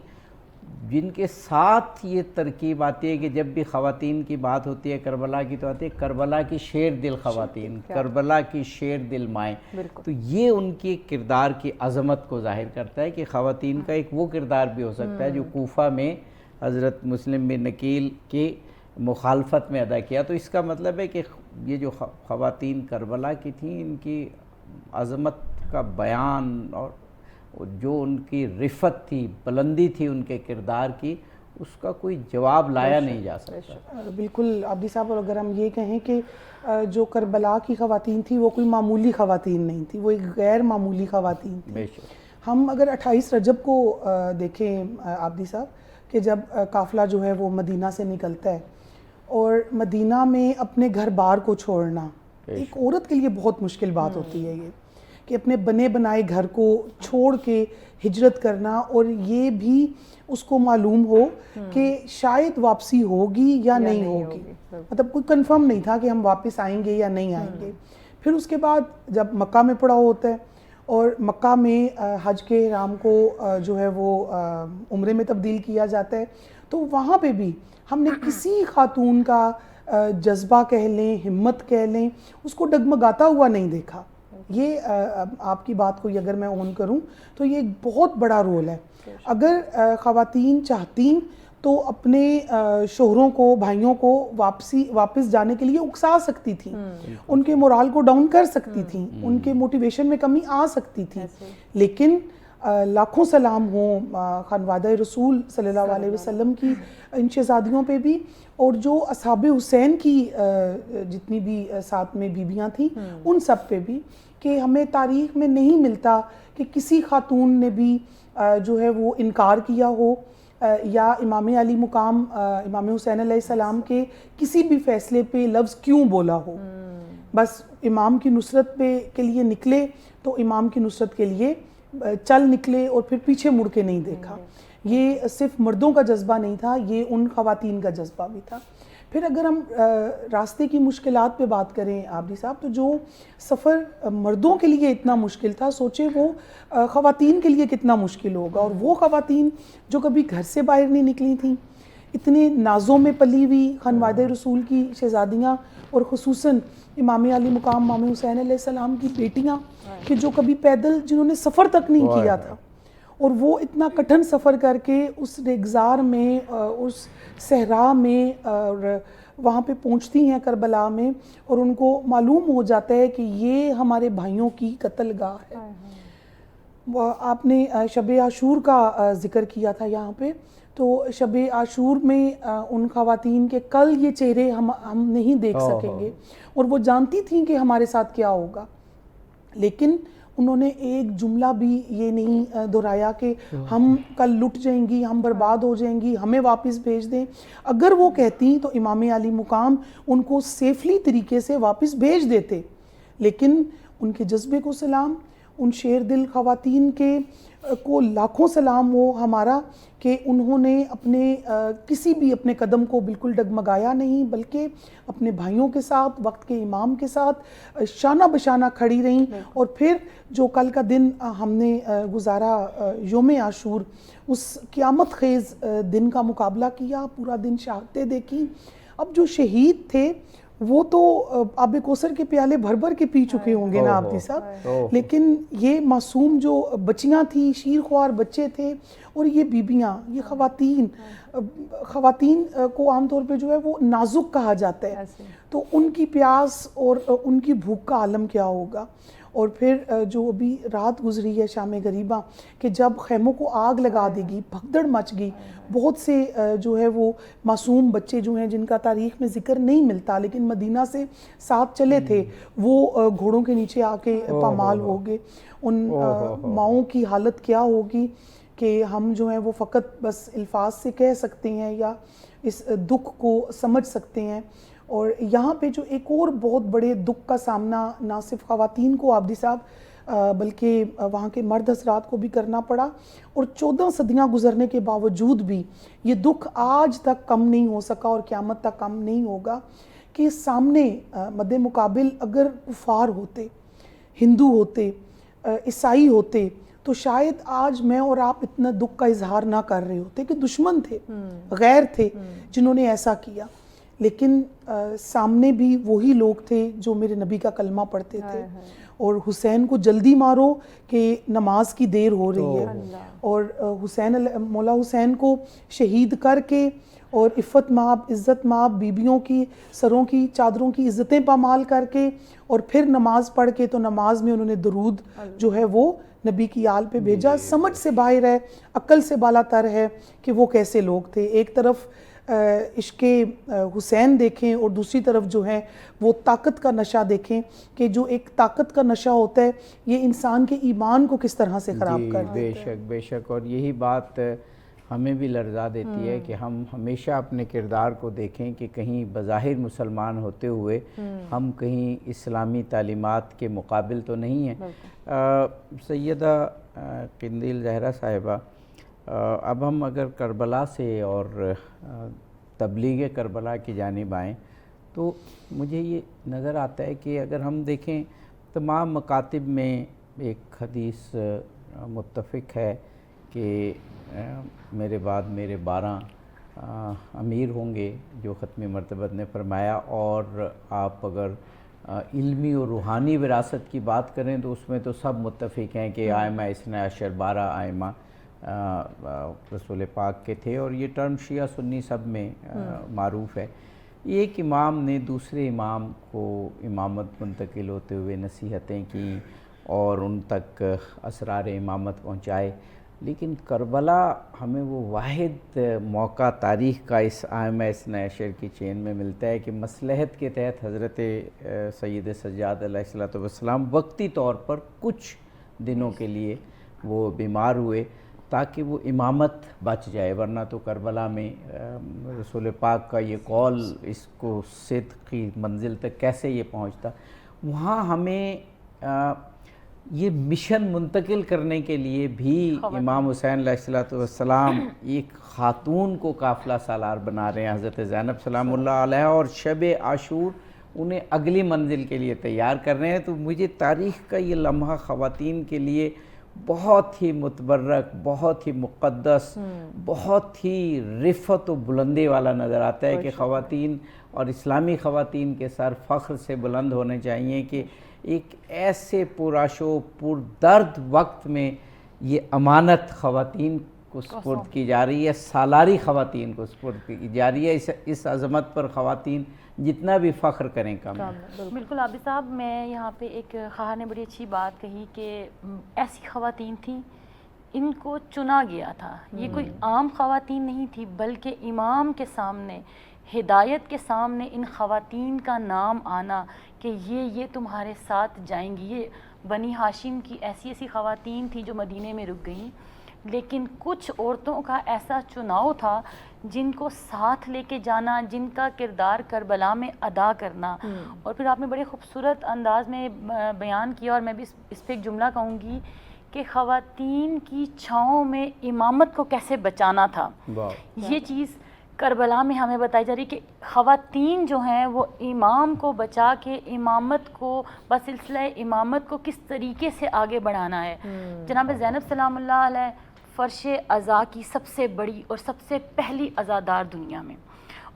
B: جن کے ساتھ یہ ترکیب آتی ہے کہ جب بھی خواتین کی بات ہوتی ہے کربلا کی، تو آتی ہے کربلا کی شیر دل خواتین، کربلا کی شیر دل مائیں۔ تو یہ ان کی کردار کی عظمت کو ظاہر کرتا ہے کہ خواتین کا ایک وہ کردار بھی ہو سکتا ہے جو کوفہ میں حضرت مسلم بن عقیل کی مخالفت میں ادا کیا۔ تو اس کا مطلب ہے کہ یہ جو خواتین کربلا کی تھیں، ان کی عظمت کا بیان اور جو ان کی رفت تھی، بلندی تھی ان کے کردار کی، اس کا کوئی جواب لایا نہیں جا سکتا۔
C: بالکل عابدی صاحب، اور اگر ہم یہ کہیں کہ جو کربلا کی خواتین تھی وہ کوئی معمولی خواتین نہیں تھی، وہ ایک غیر معمولی خواتین تھی۔
B: بے شک۔
C: ہم اگر 28 رجب کو دیکھیں عابدی صاحب کہ جب قافلہ جو ہے وہ مدینہ سے نکلتا ہے، اور مدینہ میں اپنے گھر بار کو چھوڑنا ایک عورت کے لیے بہت مشکل بات ہوتی ہے، یہ کہ اپنے بنے بنائے گھر کو چھوڑ کے ہجرت کرنا، اور یہ بھی اس کو معلوم ہو کہ شاید واپسی ہوگی یا نہیں ہوگی، مطلب کوئی کنفرم نہیں تھا کہ ہم واپس آئیں گے یا نہیں آئیں گے۔ پھر اس کے بعد جب مکہ میں پڑاؤ ہوتا ہے، اور مکہ میں حج کے احرام کو جو ہے وہ عمرے میں تبدیل کیا جاتا ہے، تو وہاں پہ بھی ہم نے کسی خاتون کا جذبہ کہہ لیں، ہمت کہہ لیں، اس کو ڈگمگاتا ہوا نہیں دیکھا۔ یہ آپ کی بات کو اگر میں اون کروں تو یہ ایک بہت بڑا رول ہے۔ اگر خواتین چاہتیں تو اپنے شوہروں کو، بھائیوں کو واپس جانے کے لیے اکسا سکتی تھیں، ان کے مورال کو ڈاؤن کر سکتی تھیں، ان کے موٹیویشن میں کمی آ سکتی تھی، لیکن لاکھوں سلام ہوں خانوادہ رسول صلی اللہ علیہ وسلم کی ان شہزادیوں پہ بھی، اور جو اصحاب حسین کی جتنی بھی ساتھ میں بیویاں تھیں ان سب پہ بھی، کہ ہمیں تاریخ میں نہیں ملتا کہ کسی خاتون نے بھی جو ہے وہ انکار کیا ہو، یا امام علی مقام امام حسین علیہ السلام کے کسی بھی فیصلے پہ لفظ کیوں بولا ہو۔ بس امام کی نصرت کے لیے نکلے تو امام کی نصرت کے لیے چل نکلے، اور پھر پیچھے مڑ کے نہیں دیکھا۔ یہ صرف مردوں کا جذبہ نہیں تھا، یہ ان خواتین کا جذبہ بھی تھا۔ پھر اگر ہم راستے کی مشکلات پہ بات کریں عابدی صاحب، تو جو سفر مردوں کے لیے اتنا مشکل تھا، سوچیں وہ خواتین کے لیے کتنا مشکل ہوگا۔ اور وہ خواتین جو کبھی گھر سے باہر نہیں نکلی تھیں، اتنے نازوں میں پلی ہوئی خانوادہ رسول کی شہزادیاں، اور خصوصاً امام علی مقام امام حسین علیہ السلام کی بیٹیاں، کہ جو کبھی پیدل، جنہوں نے سفر تک نہیں کیا تھا، اور وہ اتنا کٹھن سفر کر کے اس ریگزار میں، اس صحرا میں، اور وہاں پہ پہنچتی ہیں کربلا میں، اور ان کو معلوم ہو جاتا ہے کہ یہ ہمارے بھائیوں کی قتل گاہ ہے۔ آپ نے شب عاشور کا ذکر کیا تھا یہاں پہ، تو شب عاشور میں ان خواتین کے کل یہ چہرے ہم نہیں دیکھ سکیں گے، اور وہ جانتی تھیں کہ ہمارے ساتھ کیا ہوگا، لیکن انہوں نے ایک جملہ بھی یہ نہیں دہرایا کہ ہم کل لٹ جائیں گی، ہم برباد ہو جائیں گی، ہمیں واپس بھیج دیں۔ اگر وہ کہتی تو امام علی مقام ان کو سیفلی طریقے سے واپس بھیج دیتے، لیکن ان کے جذبے کو سلام، ان شیر دل خواتین کے کو لاکھوں سلام ہو ہمارا، کہ انہوں نے کسی بھی اپنے قدم کو بالکل ڈگمگایا نہیں، بلکہ اپنے بھائیوں کے ساتھ، وقت کے امام کے ساتھ شانہ بشانہ کھڑی رہیں۔ اور پھر جو کل کا دن ہم نے گزارا یوم عاشور، اس قیامت خیز دن کا مقابلہ کیا، پورا دن شہادتیں دیکھی۔ اب جو شہید تھے وہ تو آب کوثر کے پیالے بھر بھر کے پی چکے ہوں گے نا عابدی صاحب، لیکن یہ معصوم جو بچیاں تھیں، شیر خوار بچے تھے، اور یہ بیبیاں، یہ خواتین کو عام طور پہ جو ہے وہ نازک کہا جاتا ہے، تو ان کی پیاس اور ان کی بھوک کا عالم کیا ہوگا۔ اور پھر جو ابھی رات گزری ہے شام غریبہ کہ جب خیموں کو آگ لگا دے گی، بھگدڑ مچ گئی، بہت سے جو ہے وہ معصوم بچے جو ہیں جن کا تاریخ میں ذکر نہیں ملتا لیکن مدینہ سے ساتھ چلے تھے، وہ گھوڑوں کے نیچے آ کے پامال ہو گئے. ان ماؤں کی حالت کیا ہوگی کہ ہم جو ہیں وہ فقط بس الفاظ سے کہہ سکتے ہیں یا اس دکھ کو سمجھ سکتے ہیں. اور یہاں پہ جو ایک اور بہت بڑے دکھ کا سامنا نہ صرف خواتین کو عابدی صاحب بلکہ وہاں کے مرد حضرات کو بھی کرنا پڑا، اور 14 صدیاں گزرنے کے باوجود بھی یہ دکھ آج تک کم نہیں ہو سکا اور قیامت تک کم نہیں ہوگا کہ سامنے مد مقابل اگر کفار ہوتے، ہندو ہوتے، عیسائی ہوتے تو شاید آج میں اور آپ اتنا دکھ کا اظہار نہ کر رہے ہوتے کہ دشمن تھے، غیر تھے جنہوں نے ایسا کیا. لیکن سامنے بھی وہی لوگ تھے جو میرے نبی کا کلمہ پڑھتے تھے، اور حسین کو جلدی مارو کہ نماز کی دیر ہو رہی ہے، اور مولا حسین کو شہید کر کے اور عفت مآب عزت مآب بیبیوں کی سروں کی چادروں کی عزتیں پامال کر کے اور پھر نماز پڑھ کے، تو نماز میں انہوں نے درود جو ہے وہ نبی کی آل پہ بھیجا. سمجھ سے باہر ہے، عقل سے بالا تر ہے کہ وہ کیسے لوگ تھے. ایک طرف عشق حسین دیکھیں اور دوسری طرف جو ہے وہ طاقت کا نشہ دیکھیں کہ جو ایک طاقت کا نشہ ہوتا ہے یہ انسان کے ایمان کو کس طرح سے خراب کر دیتا ہے.
B: بے شک بے شک. اور یہی بات ہمیں بھی لرزا دیتی ہے کہ ہم ہمیشہ اپنے کردار کو دیکھیں کہ کہیں بظاہر مسلمان ہوتے ہوئے ہم کہیں اسلامی تعلیمات کے مقابل تو نہیں ہیں. سیدہ قندیل زہرا صاحبہ، اب ہم اگر کربلا سے اور تبلیغ کربلا کی جانب آئیں تو مجھے یہ نظر آتا ہے کہ اگر ہم دیکھیں تمام مکاتب میں ایک حدیث متفق ہے کہ میرے بعد میرے 12 امیر ہوں گے جو ختم مرتبت نے فرمایا. اور آپ اگر علمی اور روحانی وراثت کی بات کریں تو اس میں تو سب متفق ہیں کہ ائمہ اثنا عشر 12 ائمہ رسول پاک کے تھے، اور یہ ٹرم شیعہ سنی سب میں معروف ہے. ایک امام نے دوسرے امام کو امامت منتقل ہوتے ہوئے نصیحتیں کی اور ان تک اسرار امامت پہنچائے. لیکن کربلا ہمیں وہ واحد موقع تاریخ کا اس ائمہ اثنا عشر کی چین میں ملتا ہے کہ مصلحت کے تحت حضرت سید سجاد علیہ السلام وقتی طور پر کچھ دنوں کے لیے وہ بیمار ہوئے تاکہ وہ امامت بچ جائے، ورنہ تو کربلا میں رسول پاک کا یہ قول اس کو صدق کی منزل تک کیسے یہ پہنچتا. وہاں ہمیں یہ مشن منتقل کرنے کے لیے بھی امام حسین علیہ السلام ایک خاتون کو قافلہ سالار بنا رہے ہیں، حضرت زینب سلام اللہ علیہ، اور شب عاشور انہیں اگلی منزل کے لیے تیار کر رہے ہیں. تو مجھے تاریخ کا یہ لمحہ خواتین کے لیے بہت ہی متبرک، بہت ہی مقدس، بہت ہی رفعت و بلندی والا نظر آتا ہے کہ خواتین اور اسلامی خواتین کے سر فخر سے بلند ہونے چاہیے کہ ایک ایسے پرآشوب پردرد وقت میں یہ امانت خواتین کو سپرد کی جا رہی ہے، سالاری خواتین کو سپرد کی جا رہی ہے. اس عظمت پر خواتین جتنا بھی فخر کریں کم.
E: بالکل عابد صاحب، میں یہاں پہ ایک خواہاں نے بڑی اچھی بات کہی کہ ایسی خواتین تھیں، ان کو چنا گیا تھا. یہ کوئی عام خواتین نہیں تھی بلکہ امام کے سامنے، ہدایت کے سامنے ان خواتین کا نام آنا کہ یہ تمہارے ساتھ جائیں گی. یہ بنی ہاشم کی ایسی خواتین تھی جو مدینے میں رک گئیں، لیکن کچھ عورتوں کا ایسا چناؤ تھا جن کو ساتھ لے کے جانا، جن کا کردار کربلا میں ادا کرنا. اور پھر آپ نے بڑے خوبصورت انداز میں بیان کیا، اور میں بھی اس پہ ایک جملہ کہوں گی کہ خواتین کی چھاؤں میں امامت کو کیسے بچانا تھا. یہ چیز کربلا میں ہمیں بتائی جا رہی کہ خواتین جو ہیں وہ امام کو بچا کے امامت کو، بسلسلہ امامت کو کس طریقے سے آگے بڑھانا ہے. جناب زینب سلام اللہ علیہ فرش عزا کی سب سے بڑی اور سب سے پہلی عزادار دنیا میں،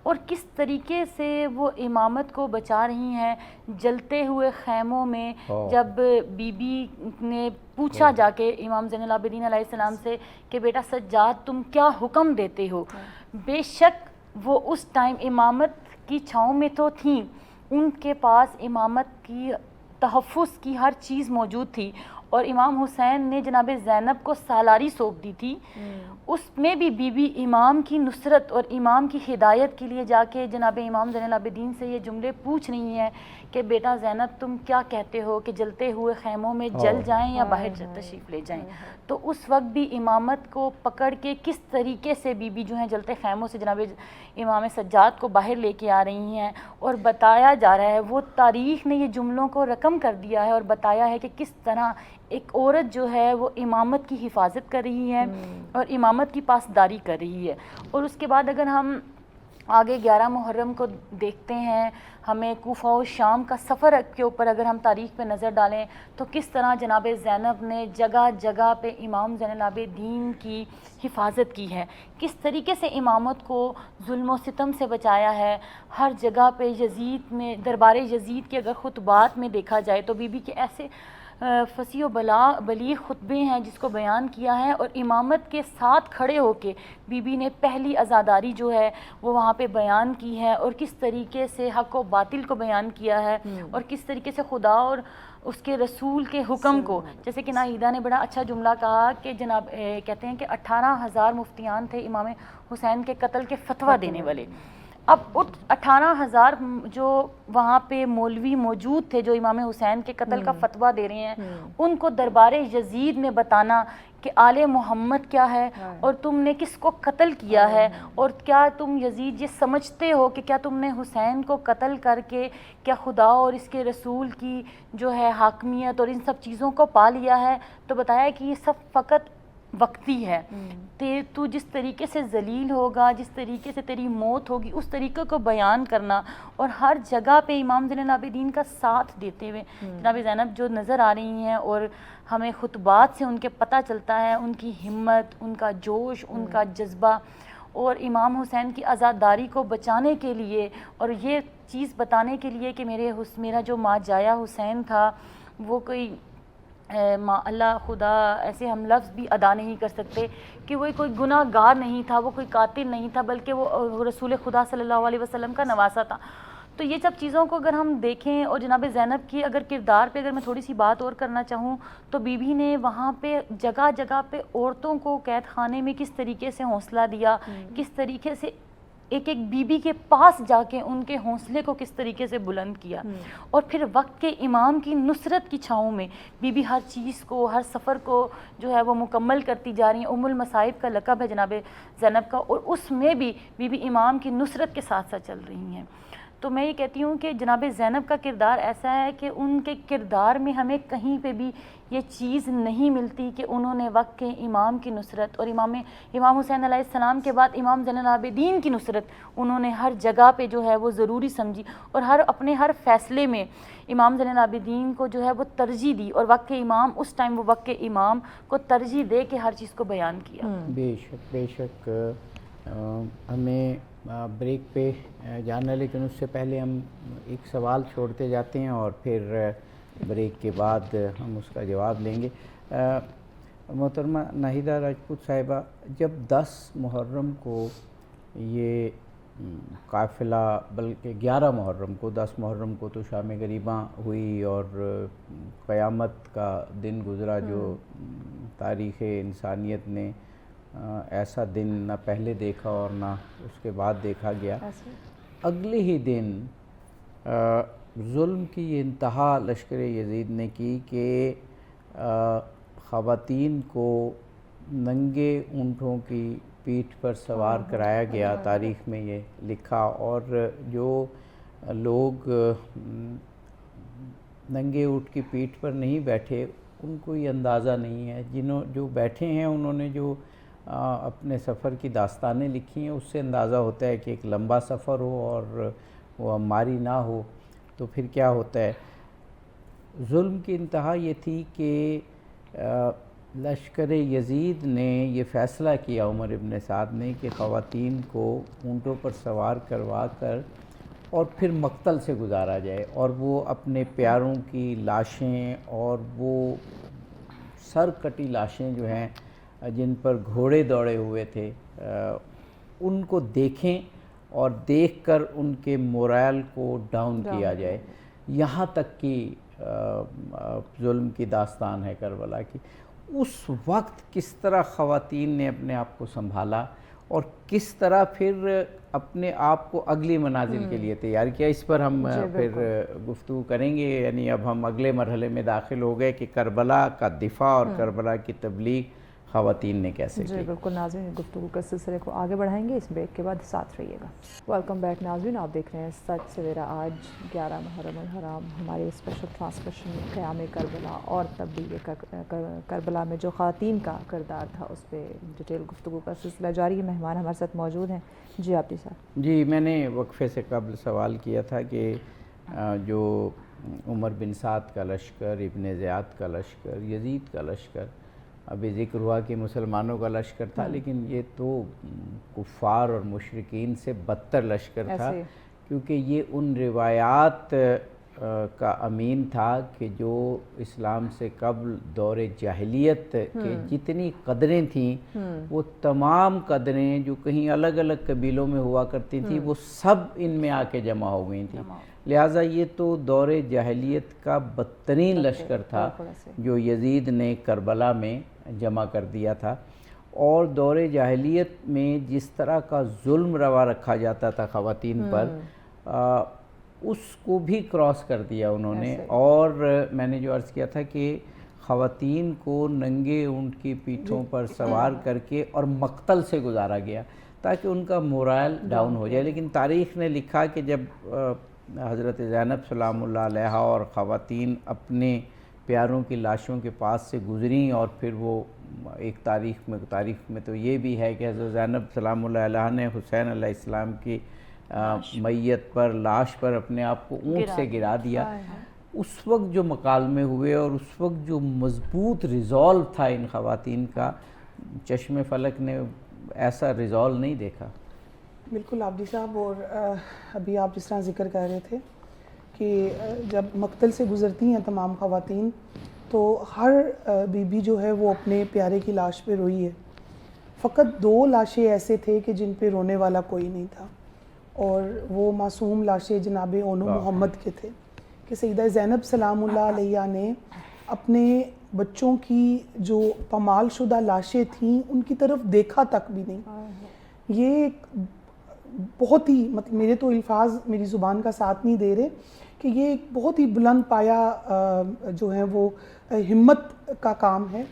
E: اور کس طریقے سے وہ امامت کو بچا رہی ہیں. جلتے ہوئے خیموں میں جب بی بی نے پوچھا جا کے امام زین العابدین علیہ السلام سے کہ بیٹا سجاد تم کیا حکم دیتے ہو، بے شک وہ اس ٹائم امامت کی چھاؤں میں تو تھیں، ان کے پاس امامت کی تحفظ کی ہر چیز موجود تھی، اور امام حسین نے جناب زینب کو سالاری سونپ دی تھی، اس میں بھی بی بی امام کی نصرت اور امام کی ہدایت کے لیے جا کے جناب امام زین العابدین سے یہ جملے پوچھ رہی ہیں کہ بیٹا زینب تم کیا کہتے ہو کہ جلتے ہوئے خیموں میں جل جائیں یا باہر تشریف لے جائیں. تو اس وقت بھی امامت کو پکڑ کے کس طریقے سے بی بی جو ہیں جلتے خیموں سے جناب امام سجاد کو باہر لے کے آ رہی ہیں، اور بتایا جا رہا ہے، وہ تاریخ نے یہ جملوں کو رقم کر دیا ہے اور بتایا ہے کہ کس طرح ایک عورت جو ہے وہ امامت کی حفاظت کر رہی ہے اور امامت کی پاسداری کر رہی ہے. اور اس کے بعد اگر ہم آگے 11 محرم کو دیکھتے ہیں، ہمیں کوفہ و شام کا سفر کے اوپر اگر ہم تاریخ پہ نظر ڈالیں تو کس طرح جناب زینب نے جگہ جگہ پہ امام زین العابدین کی حفاظت کی ہے، کس طریقے سے امامت کو ظلم و ستم سے بچایا ہے. ہر جگہ پہ یزید میں، دربار یزید کے اگر خطبات میں دیکھا جائے تو بی بی کے ایسے فصیح و بلیغ خطبے ہیں جس کو بیان کیا ہے، اور امامت کے ساتھ کھڑے ہو کے بی بی نے پہلی عزاداری جو ہے وہ وہاں پہ بیان کی ہے، اور کس طریقے سے حق و باطل کو بیان کیا ہے، اور کس طریقے سے خدا اور اس کے رسول کے حکم کو، جیسے کہ ناہیدہ نے بڑا اچھا جملہ کہا کہ جناب کہتے ہیں کہ 18,000 مفتیان تھے امام حسین کے قتل کے فتویٰ دینے والے. اب 18,000 جو وہاں پہ مولوی موجود تھے جو امام حسین کے قتل کا فتویٰ دے رہے ہیں، ان کو دربار یزید میں بتانا کہ آل محمد کیا ہے اور تم نے کس کو قتل کیا ہے، اور کیا تم یزید یہ سمجھتے ہو کہ کیا تم نے حسین کو قتل کر کے کیا خدا اور اس کے رسول کی جو ہے حاکمیت اور ان سب چیزوں کو پا لیا ہے. تو بتایا کہ یہ سب فقط وقتی ہے، تو جس طریقے سے ذلیل ہوگا، جس طریقے سے تیری موت ہوگی، اس طریقے کو بیان کرنا، اور ہر جگہ پہ امام زین العابدین کا ساتھ دیتے ہوئے جناب زینب جو نظر آ رہی ہیں، اور ہمیں خطبات سے ان کے پتہ چلتا ہے ان کی ہمت، ان کا جوش، ان کا جذبہ، اور امام حسین کی آزاداری کو بچانے کے لیے اور یہ چیز بتانے کے لیے کہ میرا جو ماجایا حسین تھا وہ کوئی اللہ خدا ایسے ہم لفظ بھی ادا نہیں کر سکتے کہ وہ کوئی گناہ گار نہیں تھا، وہ کوئی قاتل نہیں تھا، بلکہ وہ رسول خدا صلی اللہ علیہ وسلم کا نواسہ تھا. تو یہ سب چیزوں کو اگر ہم دیکھیں، اور جناب زینب کی اگر کردار پہ اگر میں تھوڑی سی بات اور کرنا چاہوں تو بی بی نے وہاں پہ جگہ جگہ پہ عورتوں کو قید خانے میں کس طریقے سے حوصلہ دیا، کس طریقے سے ایک ایک بی بی کے پاس جا کے ان کے حوصلے کو کس طریقے سے بلند کیا، اور پھر وقت کے امام کی نصرت کی چھاؤں میں بی بی ہر چیز کو، ہر سفر کو جو ہے وہ مکمل کرتی جا رہی ہیں. ام المصائب کا لقب ہے جناب زینب کا، اور اس میں بھی بی بی امام کی نصرت کے ساتھ ساتھ چل رہی ہیں. تو میں یہ کہتی ہوں کہ جناب زینب کا کردار ایسا ہے کہ ان کے کردار میں ہمیں کہیں پہ بھی یہ چیز نہیں ملتی کہ انہوں نے وقت کے امام کی نصرت اور امام حسین علیہ السلام کے بعد امام زین العابدین کی نصرت انہوں نے ہر جگہ پہ جو ہے وہ ضروری سمجھی، اور اپنے ہر فیصلے میں امام زین العابدین کو جو ہے وہ ترجیح دی، اور وقت کے امام اس ٹائم وہ وقت کے امام کو ترجیح دے کے ہر چیز کو بیان کیا.
B: بے شک ہمیں بریک پہ جانا، لیکن اس سے پہلے ہم ایک سوال چھوڑتے جاتے ہیں اور پھر بریک کے بعد ہم اس کا جواب لیں گے. محترمہ ناہیدہ راجپوت صاحبہ، جب 10 محرم کو یہ قافلہ، بلکہ 11 محرم کو، 10 محرم کو تو شام غریباں ہوئی اور قیامت کا دن گزرا جو تاریخ انسانیت نے ایسا دن نہ پہلے دیکھا اور نہ اس کے بعد دیکھا گیا. اگلے ہی دن ظلم کی یہ انتہا لشکر یزید نے کی کہ خواتین کو ننگے اونٹوں کی پیٹھ پر سوار کرایا گیا. تاریخ میں یہ لکھا، اور جو لوگ ننگے اونٹ کی پیٹھ پر نہیں بیٹھے ان کو یہ اندازہ نہیں ہے. جو بیٹھے ہیں انہوں نے جو اپنے سفر کی داستانیں لکھی ہیں اس سے اندازہ ہوتا ہے کہ ایک لمبا سفر ہو اور وہ ہماری نہ ہو تو پھر کیا ہوتا ہے. ظلم کی انتہا یہ تھی کہ لشکر یزید نے یہ فیصلہ کیا، عمر ابن سعد نے، کہ خواتین کو اونٹوں پر سوار کروا کر اور پھر مقتل سے گزارا جائے، اور وہ اپنے پیاروں کی لاشیں اور وہ سر کٹی لاشیں جو ہیں جن پر گھوڑے دوڑے ہوئے تھے ان کو دیکھیں اور دیکھ کر ان کے مورائل کو ڈاؤن کیا جائے. یہاں تک کہ ظلم کی داستان ہے کربلا کی، اس وقت کس طرح خواتین نے اپنے آپ کو سنبھالا اور کس طرح پھر اپنے آپ کو اگلی منازل کے لیے تیار کیا، اس پر ہم پھر گفتگو کریں گے. یعنی اب ہم اگلے مرحلے میں داخل ہو گئے کہ کربلا کا دفاع اور کربلا کی تبلیغ خواتین نے کیسے کی.
A: جی بالکل ناظرین، گفتگو کے سلسلے کو آگے بڑھائیں گے، اس بریک کے بعد ساتھ رہیے گا. ویلکم بیک ناظرین، آپ دیکھ رہے ہیں سچ سویرا. آج 11 محرم الحرام، ہماری اسپیشل ٹرانسمیشن قیام کربلا اور تبلیغ کربلا میں جو خواتین کا کردار تھا اس پہ ڈیٹیل گفتگو کا سلسلہ جاری ہے. مہمان ہمارے ساتھ موجود ہیں. جی عابدی صاحب.
B: جی، میں نے وقفے سے قبل سوال کیا تھا کہ جو عمر بن سعد کا لشکر، ابن زیاد کا لشکر، یزید کا لشکر، ابھی ذکر ہوا کہ مسلمانوں کا لشکر تھا، لیکن یہ تو کفار اور مشرکین سے بدتر لشکر تھا، کیونکہ یہ ان روایات کا امین تھا کہ جو اسلام سے قبل دور جاہلیت کے جتنی قدریں تھیں وہ تمام قدریں جو کہیں الگ الگ قبیلوں میں ہوا کرتی تھیں وہ سب ان میں آ کے جمع ہو گئی تھیں. لہٰذا یہ تو دور جاہلیت کا بدترین لشکر تھا جو یزید نے کربلا میں جمع کر دیا تھا. اور دور جاہلیت میں جس طرح کا ظلم روا رکھا جاتا تھا خواتین پر، اس کو بھی کراس کر دیا انہوں نے. اور میں نے جو عرض کیا تھا کہ خواتین کو ننگے اونٹ کی پیٹھوں پر سوار کر کے اور مقتل سے گزارا گیا تاکہ ان کا مورائل ڈاؤن ہو جائے. لیکن تاریخ نے لکھا کہ جب حضرت زینب سلام اللہ علیہا اور خواتین اپنے پیاروں کی لاشوں کے پاس سے گزریں، اور پھر وہ ایک تاریخ میں تو یہ بھی ہے کہ حضرت زینب سلام اللہ علیہا نے حسین علیہ السلام کی میت پر، لاش پر اپنے آپ کو اونٹ سے گرا دیا. اس وقت جو مکالمے ہوئے اور اس وقت جو مضبوط ریزالو تھا ان خواتین کا، چشم فلک نے ایسا ریزالو نہیں دیکھا.
C: بالکل عابدی صاحب. اور ابھی آپ جس طرح ذکر کر رہے تھے کہ جب مقتل سے گزرتی ہیں تمام خواتین تو ہر بی بی جو ہے وہ اپنے پیارے کی لاش پہ روئی ہے. فقط 2 لاشیں ایسے تھے کہ جن پہ رونے والا کوئی نہیں تھا، اور وہ معصوم لاشیں جناب اونو محمد کے تھے کہ سیدہ زینب سلام اللہ علیہ نے اپنے بچوں کی جو پامال شدہ لاشیں تھیں ان کی طرف دیکھا تک بھی نہیں. یہ ایک بہت ہی میرے تو الفاظ میری زبان کا ساتھ نہیں دے رہے کہ یہ ایک بہت ہی بلند پایا جو ہے وہ ہمت کا کام ہے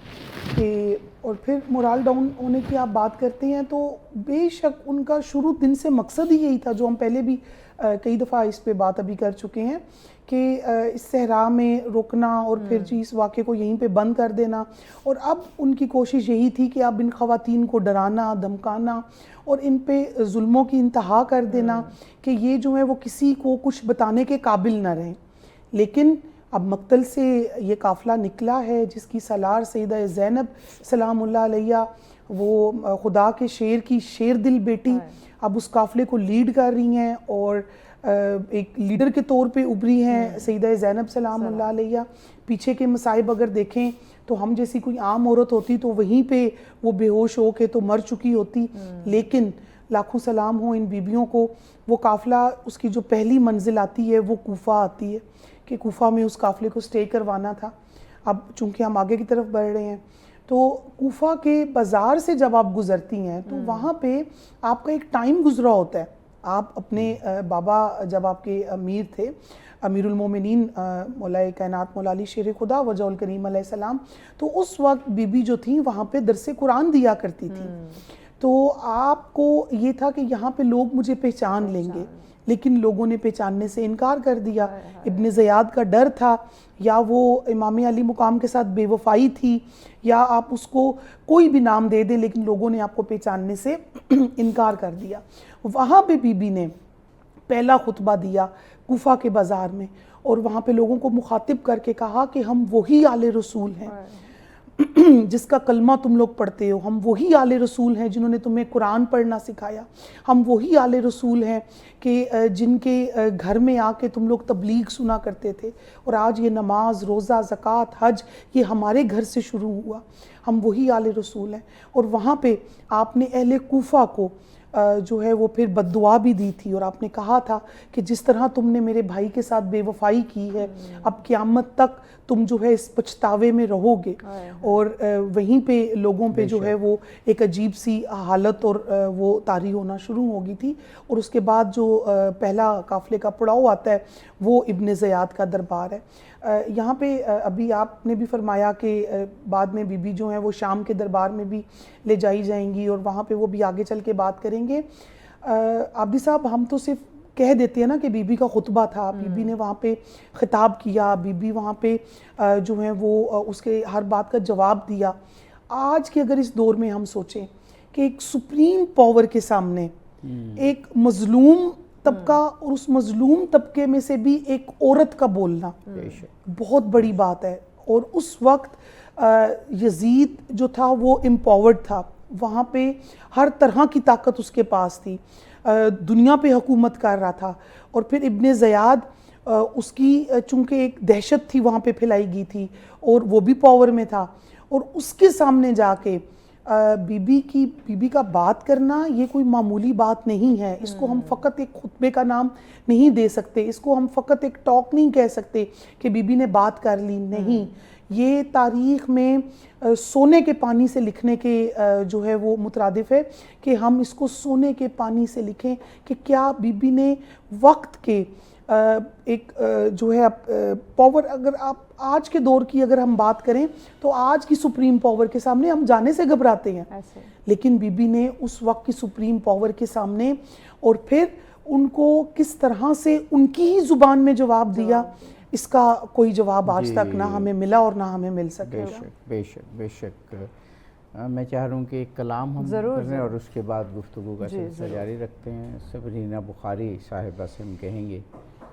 C: کہ. اور پھر مورال ڈاؤن ہونے کی آپ بات کرتے ہیں تو بے شک ان کا شروع دن سے مقصد ہی یہی تھا، جو ہم پہلے بھی کئی دفعہ اس پہ بات ابھی کر چکے ہیں کہ اس صحرا میں رکنا اور پھر جی اس واقعے کو یہیں پہ بند کر دینا. اور اب ان کی کوشش یہی تھی کہ اب ان خواتین کو ڈرانا، دھمکانا اور ان پہ ظلموں کی انتہا کر دینا کہ یہ جو ہے وہ کسی کو کچھ بتانے کے قابل نہ رہیں. لیکن اب مقتل سے یہ قافلہ نکلا ہے جس کی سالار سیدہ زینب سلام اللہ علیہ، وہ خدا کے شیر کی شیر دل بیٹی، اب اس قافلے کو لیڈ کر رہی ہیں اور ایک لیڈر کے طور پہ ابھری ہیں سیدہ زینب سلام اللہ علیہ. پیچھے کے مصائب اگر دیکھیں تو ہم جیسی کوئی عام عورت ہوتی تو وہیں پہ وہ بے ہوش ہو کے تو مر چکی ہوتی، لیکن لاکھوں سلام ہوں ان بیبیوں کو. وہ قافلہ اس کی جو پہلی منزل آتی ہے وہ کوفہ آتی ہے کہ کوفہ میں اس قافلے کو سٹے کروانا تھا. اب چونکہ ہم آگے کی طرف بڑھ رہے ہیں تو کوفہ کے بازار سے جب آپ گزرتی ہیں تو وہاں پہ آپ کا ایک ٹائم گزرا ہوتا ہے. آپ اپنے بابا جب آپ کے امیر تھے، امیر المومنین مولا کائنات مولا علی شیر خدا وجہ الکریم علیہ السلام، تو اس وقت بی بی جو تھیں وہاں پہ درس قرآن دیا کرتی تھی. تو آپ کو یہ تھا کہ یہاں پہ لوگ مجھے پہچان لیں گے، لیکن لوگوں نے پہچاننے سے انکار کر دیا. ابن زیاد کا ڈر تھا، یا وہ امام علی مقام کے ساتھ بے وفائی تھی، یا آپ اس کو کوئی بھی نام دے دیں لیکن لوگوں نے آپ کو پہچاننے سے انکار کر دیا. وہاں پہ بی بی نے پہلا خطبہ دیا کوفہ کے بازار میں، اور وہاں پہ لوگوں کو مخاطب کر کے کہا کہ ہم وہی آل رسول ہیں جس کا کلمہ تم لوگ پڑھتے ہو، ہم وہی آل رسول ہیں جنہوں نے تمہیں قرآن پڑھنا سکھایا، ہم وہی آل رسول ہیں کہ جن کے گھر میں آ کے تم لوگ تبلیغ سنا کرتے تھے، اور آج یہ نماز، روزہ، زکوٰۃ، حج یہ ہمارے گھر سے شروع ہوا، ہم وہی آل رسول ہیں. اور وہاں پہ آپ نے اہل کوفہ کو جو ہے وہ پھر بددعا بھی دی تھی، اور آپ نے کہا تھا کہ جس طرح تم نے میرے بھائی کے ساتھ بے وفائی کی ہے اب قیامت تک تم جو ہے اس پچھتاوے میں رہو گے. اور وہیں پہ لوگوں پہ جو ہے وہ ایک عجیب سی حالت اور وہ طاری ہونا شروع ہو گئی تھی. اور اس کے بعد جو پہلا قافلے کا پڑاؤ آتا ہے وہ ابن زیاد کا دربار ہے. یہاں پہ ابھی آپ نے بھی فرمایا کہ بعد میں بی بی جو ہیں وہ شام کے دربار میں بھی لے جائی جائیں گی، اور وہاں پہ وہ بھی آگے چل کے بات کریں گے. عابدی صاحب ہم تو صرف کہہ دیتے ہیں نا کہ بی بی کا خطبہ تھا، بی بی نے وہاں پہ خطاب کیا، بی بی وہاں پہ جو ہیں وہ اس کے ہر بات کا جواب دیا. آج کے اگر اس دور میں ہم سوچیں کہ ایک سپریم پاور کے سامنے ایک مظلوم طبقہ اور اس مظلوم طبقے میں سے بھی ایک عورت کا بولنا بہت بڑی بات ہے. اور اس وقت یزید جو تھا وہ امپاورڈ تھا، وہاں پہ ہر طرح کی طاقت اس کے پاس تھی، دنیا پہ حکومت کر رہا تھا. اور پھر ابن زیاد اس کی چونکہ ایک دہشت تھی وہاں پہ پھیلائی گئی تھی اور وہ بھی پاور میں تھا، اور اس کے سامنے جا کے بی بی کا بات کرنا یہ کوئی معمولی بات نہیں ہے. اس کو ہم فقط ایک خطبے کا نام نہیں دے سکتے، اس کو ہم فقط ایک ٹاک نہیں کہہ سکتے کہ بی بی نے بات کر لی. نہیں، یہ تاریخ میں سونے کے پانی سے لکھنے کے جو ہے وہ مترادف ہے کہ ہم اس کو سونے کے پانی سے لکھیں کہ کیا بی بی نے وقت کے ایک جو ہے پاور، اگر آپ آج کے دور کی اگر ہم بات کریں تو آج کی سپریم پاور کے سامنے ہم جانے سے گھبراتے ہیں، لیکن بی بی نے اس وقت کی سپریم پاور کے سامنے اور پھر ان کو کس طرح سے ان کی ہی زبان میں جواب دیا، اس کا کوئی جواب آج تک نہ ہمیں ملا اور نہ ہمیں مل سکے.
B: بے شک بے شک. میں چاہ رہا ہوں کہ ایک کلام ہم کریں اور اس کے بعد گفتگو کا سلسلہ جاری رکھتے ہیں. سبرینا بخاری صاحبہ سے ہم کہیں گے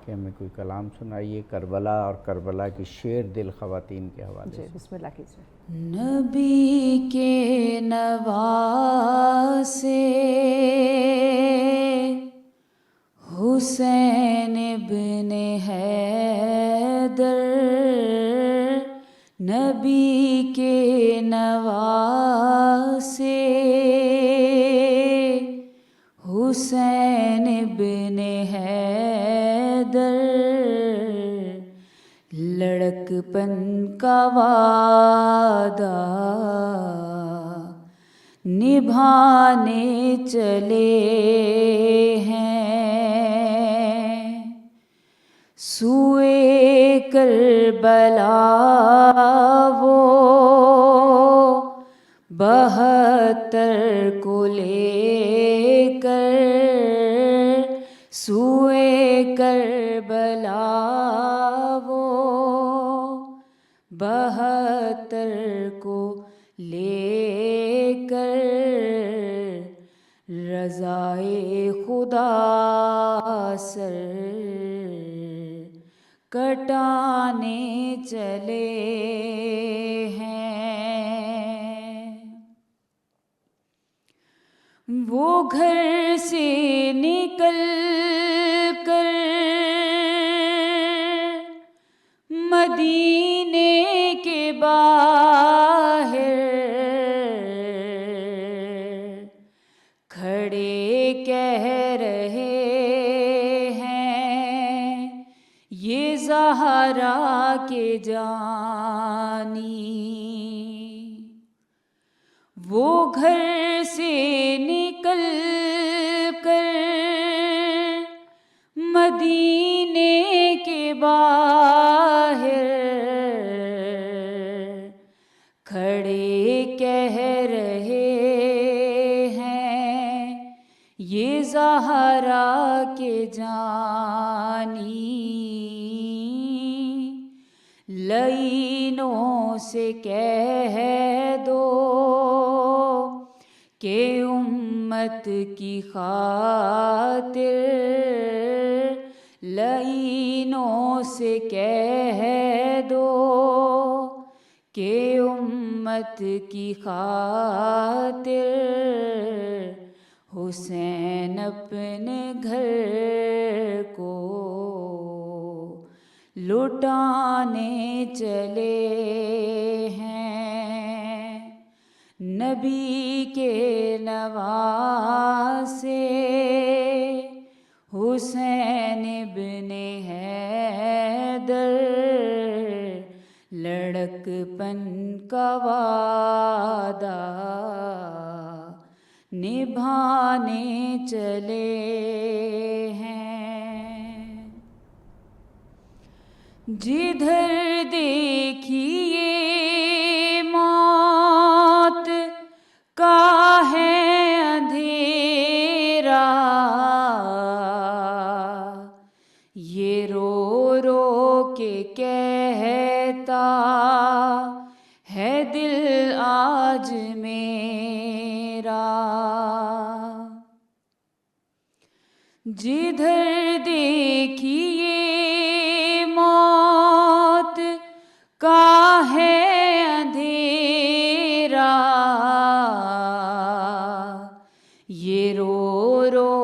B: کہ ہمیں کوئی کلام سنائیے کربلا اور کربلا کی شیر دل خواتین کے حوالے سے.
A: بسم اللہ کیجیے.
D: نبی کے نواسے حسین ابن حیدر، نبی کے نواسے حسین ابن حیدر، لڑکپن کا وعدہ نبھانے چلے ہیں، سوئے کربلا وہ 72 کو لے کر، سوئے کربلا وہ 72 کو لے کر، رضائے خدا سر کٹانے چلے ہیں. وہ گھر سے نکل کر مدینے کے باہر کھڑے کہہ رہے ہیں یہ زہرا کے جانی. وہ گھر سے نکل کر مدینے کے باہر کھڑے کہہ رہے ہیں یہ زہرا کے جانی. لعینوں سے کہہ دو کہ امت کی خاطر، لعینوں سے کہہ دو کہ امت کی خاطر حسین اپنے گھر کو لٹانے چلے ہیں. نبی کے نواسے حسین ابن حیدر لڑکپن کا وعدہ نبھانے چلے ہیں، جدھر دیکھیے موت کا ہے اندھیرا، یہ رو رو کے کہتا ہے دل آج میرا، جدھر دیکھیے موت کا ہے اندھیرا، یہ رو رو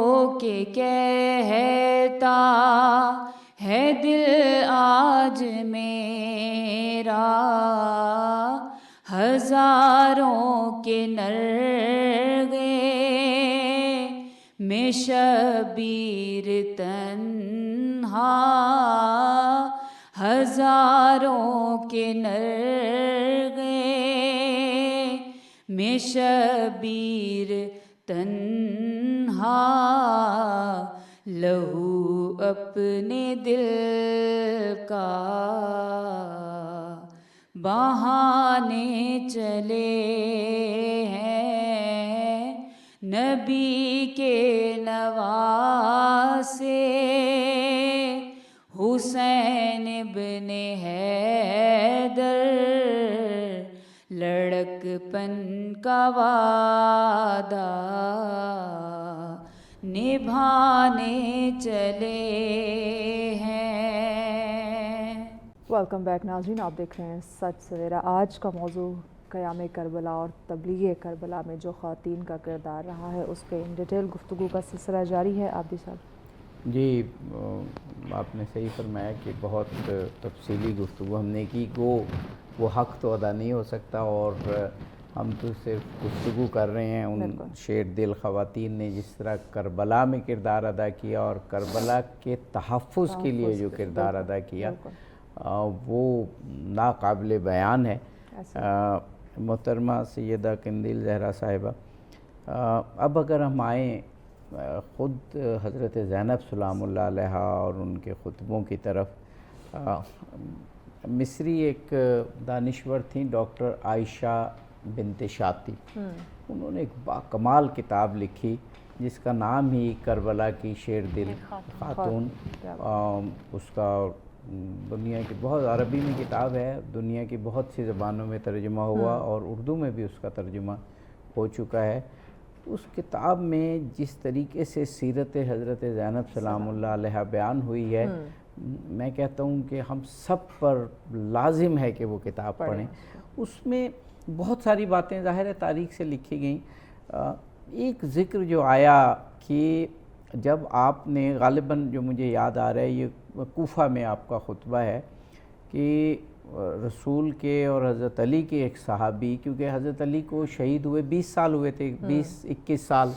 D: کے کہتا ہے دل آج میرا، ہزاروں کے نرغے میں شبیر تنہا، ہزاروں کے نرغے میں شبیر تنہا، لہو اپنے دل کا بہانے چلے ہیں، نبی کے نواسے حسین ابن حیدر لڑکپن کا وعدہ نبھانے چلے ہیں۔
A: ویلکم بیک ناظرین، آپ دیکھ رہے ہیں سچ سویرا۔ آج کا موضوع قیام کربلا اور تبلیغ کربلا میں جو خواتین کا کردار رہا ہے اس پہ ان ڈیٹیل گفتگو کا سلسلہ جاری ہے۔ عابدی صاحب
B: جی، آپ نے صحیح فرمایا کہ بہت تفصیلی گفتگو ہم نے کی، وہ حق تو ادا نہیں ہو سکتا، اور ہم تو صرف گفتگو کر رہے ہیں ان شیر دل خواتین نے جس طرح کربلا میں کردار ادا کیا اور کربلا کے تحفظ کے لیے جو کردار ادا کیا وہ ناقابل بیان ہے۔ محترمہ سیدہ قندیل زہرا صاحبہ، اب اگر ہم آئیں خود حضرت زینب سلام اللہ علیہا اور ان کے خطبوں کی طرف، مصری ایک دانشور تھیں ڈاکٹر عائشہ بنت شاطی، انہوں نے ایک باکمال کتاب لکھی جس کا نام ہی کربلا کی شیر دل خاتون، اس کا دنیا کی بہت عربی میں کتاب ہے، دنیا کی بہت سی زبانوں میں ترجمہ ہوا اور اردو میں بھی اس کا ترجمہ ہو چکا ہے۔ اس کتاب میں جس طریقے سے سیرت حضرت زینب سلام اللہ علیہ بیان ہوئی ہے، میں کہتا ہوں کہ ہم سب پر لازم ہے کہ وہ کتاب پڑھیں۔ اس میں بہت ساری باتیں ظاہر ہے تاریخ سے لکھی گئیں۔ ایک ذکر جو آیا کہ جب آپ نے غالباً جو مجھے یاد آ رہا ہے یہ کوفہ میں آپ کا خطبہ ہے کہ رسول کے اور حضرت علی کے ایک صحابی، کیونکہ حضرت علی کو شہید ہوئے 20 سال ہوئے تھے، 21 سال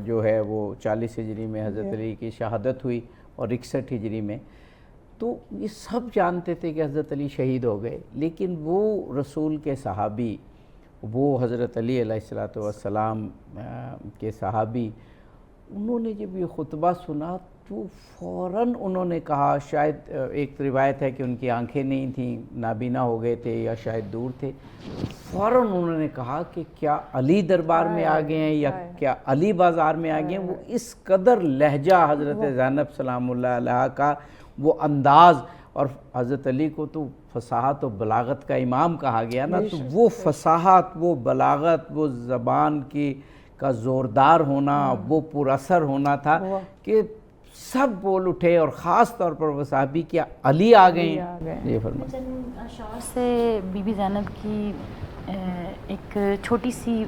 B: جو ہے وہ 40 ہجری میں حضرت علی کی شہادت ہوئی اور 61 ہجری میں، تو یہ سب جانتے تھے کہ حضرت علی شہید ہو گئے، لیکن وہ رسول کے صحابی، وہ حضرت علی علیہ السلام کے صحابی، انہوں نے جب یہ خطبہ سنا تو فوراً انہوں نے کہا، شاید ایک روایت ہے کہ ان کی آنکھیں نہیں تھیں، نابینا ہو گئے تھے یا شاید دور تھے، فوراً انہوں نے کہا کہ کیا علی دربار میں آ گئے ہیں یا کیا علی بازار میں آ گئے ہیں۔ وہ اس قدر لہجہ حضرت زینب سلام اللہ علیہ کا، وہ انداز، اور حضرت علی کو تو فصاحت و بلاغت کا امام کہا گیا نا، تو وہ فصاحت، وہ بلاغت، وہ زبان کا زوردار ہونا، وہ پر اثر ہونا تھا کہ سب بول اٹھے، اور خاص طور پر وہ صحابی کیا علی آ گئے ہیں۔ یہ فرمائیں۔
E: چند اشعار سے بی بی زینب کی ایک چھوٹی سی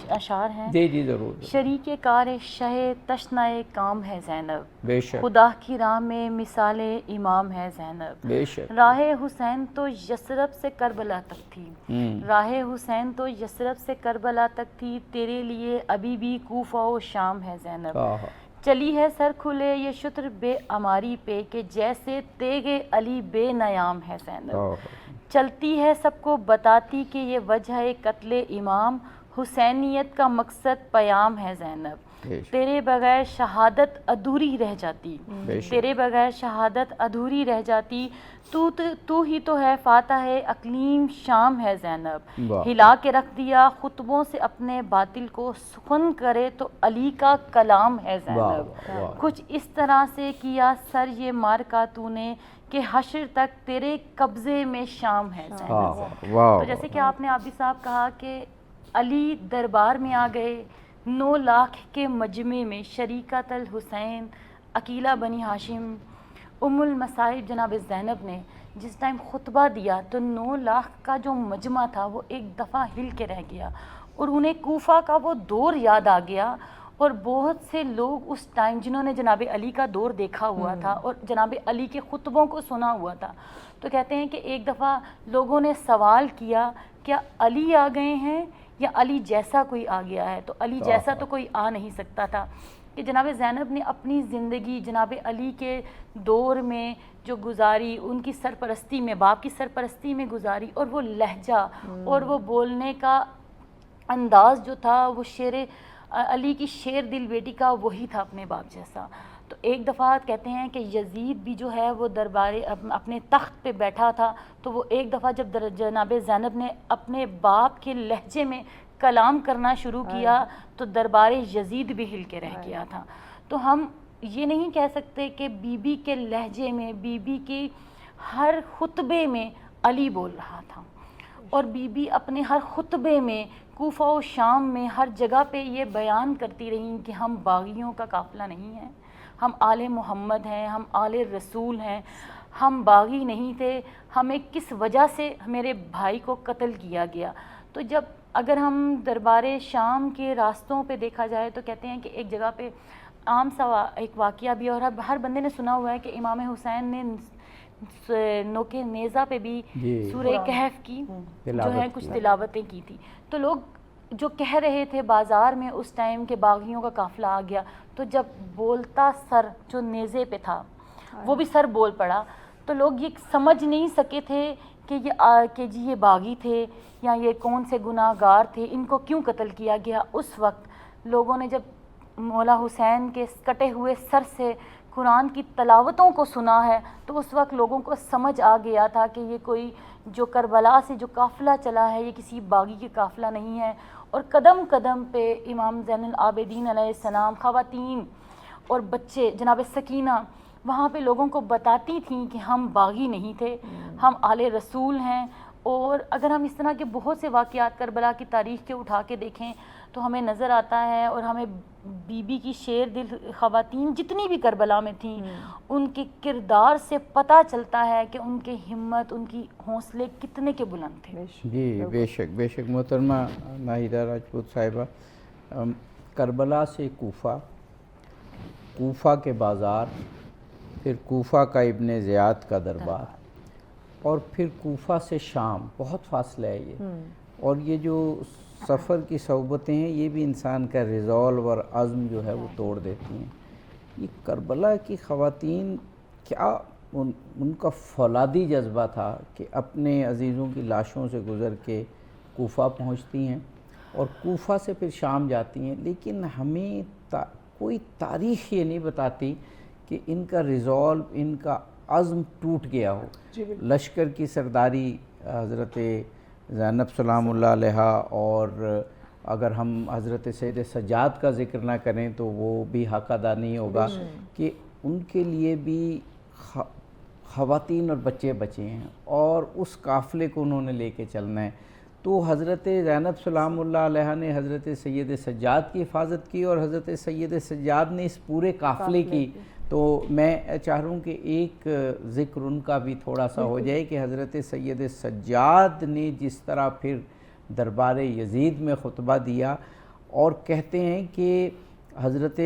E: اشعار ہیں.
B: جی جی ضرور.
E: شریک کار شہ تشنائے کام ہے زینب,
B: بے شک
E: خدا کی راہ میں مثال امام ہے زینب.
B: بے شک.
E: راہ حسین تو یثرب سے کربلا تک تھی, راہ حسین تو یثرب سے کربلا تک تھی, تیرے لیے ابھی بھی کوفہ و شام ہے زینب. چلی ہے سر کھلے یہ شتر بے اماری پہ کہ جیسے تیغ علی بے نیام ہے زینب. چلتی ہے سب کو بتاتی کہ یہ وجہ قتل امام, حسینیت کا مقصد پیام ہے زینب. تیرے بغیر شہادت ادھوری رہ جاتی, تیرے بغیر شہادت ادھوری رہ جاتی, تو ہی تو ہے فاتح اقلیم شام ہے زینب. ہلا کے رکھ دیا خطبوں سے اپنے باطل کو, سخن کرے تو علی کا کلام ہے زینب. کچھ اس طرح سے کیا سر یہ مارکا تو نے کہ حشر تک تیرے قبضے میں شام ہے زینب. تو جیسے کہ آپ نے عابد صاحب کہا کہ علی دربار میں آ گئے 9 لاکھ کے مجمع میں, شریکت الحسین عقیلہ بنی ہاشم ام المصائب جناب زینب نے جس ٹائم خطبہ دیا تو 9 لاکھ کا جو مجمع تھا وہ ایک دفعہ ہل کے رہ گیا, اور انہیں کوفہ کا وہ دور یاد آ گیا. اور بہت سے لوگ اس ٹائم جنہوں نے جناب علی کا دور دیکھا ہوا تھا اور جناب علی کے خطبوں کو سنا ہوا تھا, تو کہتے ہیں کہ ایک دفعہ لوگوں نے سوال کیا کیا علی آ گئے ہیں یا علی جیسا کوئی آ گیا ہے, تو علی جیسا تو کوئی آ نہیں سکتا تھا. کہ جناب زینب نے اپنی زندگی جناب علی کے دور میں جو گزاری, ان کی سرپرستی میں, باپ کی سرپرستی میں گزاری, اور وہ لہجہ اور وہ بولنے کا انداز جو تھا وہ شیر علی کی شیر دل بیٹی کا وہی تھا اپنے باپ جیسا. تو ایک دفعہ کہتے ہیں کہ یزید بھی جو ہے وہ دربار اپنے تخت پہ بیٹھا تھا, تو وہ ایک دفعہ جب جناب زینب نے اپنے باپ کے لہجے میں کلام کرنا شروع کیا تو دربار یزید بھی ہل کے رہ گیا تھا. تو ہم یہ نہیں کہہ سکتے کہ بی بی کے لہجے میں, بی بی کی ہر خطبے میں علی بول رہا تھا, اور بی بی اپنے ہر خطبے میں کوفہ و شام میں ہر جگہ پہ یہ بیان کرتی رہیں کہ ہم باغیوں کا قافلہ نہیں ہیں, ہم آل محمد ہیں, ہم آل رسول ہیں, ہم باغی نہیں تھے, ہمیں کس وجہ سے میرے بھائی کو قتل کیا گیا. تو جب اگر ہم دربار شام کے راستوں پہ دیکھا جائے تو کہتے ہیں کہ ایک جگہ پہ عام سا ایک واقعہ بھی, اور ہر بندے نے سنا ہوا ہے کہ امام حسین نے نوکے نیزہ پہ بھی سورہ کہف کی جو ہے کچھ تلاوتیں کی تھی. تو لوگ جو کہہ رہے تھے بازار میں اس ٹائم کے باغیوں کا قافلہ آ گیا, تو جب بولتا سر جو نیزے پہ تھا وہ بھی سر بول پڑا, تو لوگ یہ سمجھ نہیں سکے تھے کہ جی یہ باغی تھے یا یہ کون سے گناہ گار تھے, ان کو کیوں قتل کیا گیا. اس وقت لوگوں نے جب مولا حسین کے کٹے ہوئے سر سے قرآن کی تلاوتوں کو سنا ہے تو اس وقت لوگوں کو سمجھ آ گیا تھا کہ یہ کوئی جو کربلا سے جو قافلہ چلا ہے یہ کسی باغی کے قافلہ نہیں ہے. اور قدم قدم پہ امام زین العابدین علیہ السلام, خواتین اور بچے, جناب سکینہ وہاں پہ لوگوں کو بتاتی تھیں کہ ہم باغی نہیں تھے, ہم آل رسول ہیں. اور اگر ہم اس طرح کے بہت سے واقعات کربلا کی تاریخ کے اٹھا کے دیکھیں تو ہمیں نظر آتا ہے, اور ہمیں بی بی کی شیر دل خواتین جتنی بھی کربلا میں تھیں ان کے کردار سے پتہ چلتا ہے کہ ان کے ہمت, ان کی حوصلے کتنے کے بلند تھے.
B: جی بے شک بے شک. محترمہ ناہیدہ راجپوت صاحبہ, کربلا سے کوفہ, کوفہ کے بازار, پھر کوفہ کا ابن زیاد کا دربار, اور پھر کوفہ سے شام, بہت فاصلہ ہے یہ. اور یہ جو سفر کی صحبتیں ہیں یہ بھی انسان کا ریزولو اور عزم جو ہے وہ توڑ دیتی ہیں. یہ کربلا کی خواتین کیا ان کا فولادی جذبہ تھا کہ اپنے عزیزوں کی لاشوں سے گزر کے کوفہ پہنچتی ہیں اور کوفہ سے پھر شام جاتی ہیں. لیکن ہمیں کوئی تاریخ یہ نہیں بتاتی کہ ان کا ریزولو, ان کا عزم ٹوٹ گیا ہو. لشکر کی سرداری حضرت زینب سلام اللہ علیہ, اور اگر ہم حضرت سید سجاد کا ذکر نہ کریں تو وہ بھی حق ادا نہیں ہوگا کہ ان کے لیے بھی خواتین اور بچے بچے ہیں, اور اس قافلے کو انہوں نے لے کے چلنا ہے. تو حضرت زینب سلام اللہ علیہ نے حضرت سید سجاد کی حفاظت کی, اور حضرت سید سجاد نے اس پورے قافلے کی. تو میں چاہ رہا ہوں کہ ایک ذکر ان کا بھی تھوڑا سا ہو جائے کہ حضرت سید سجاد نے جس طرح پھر دربار یزید میں خطبہ دیا، اور کہتے ہیں کہ حضرت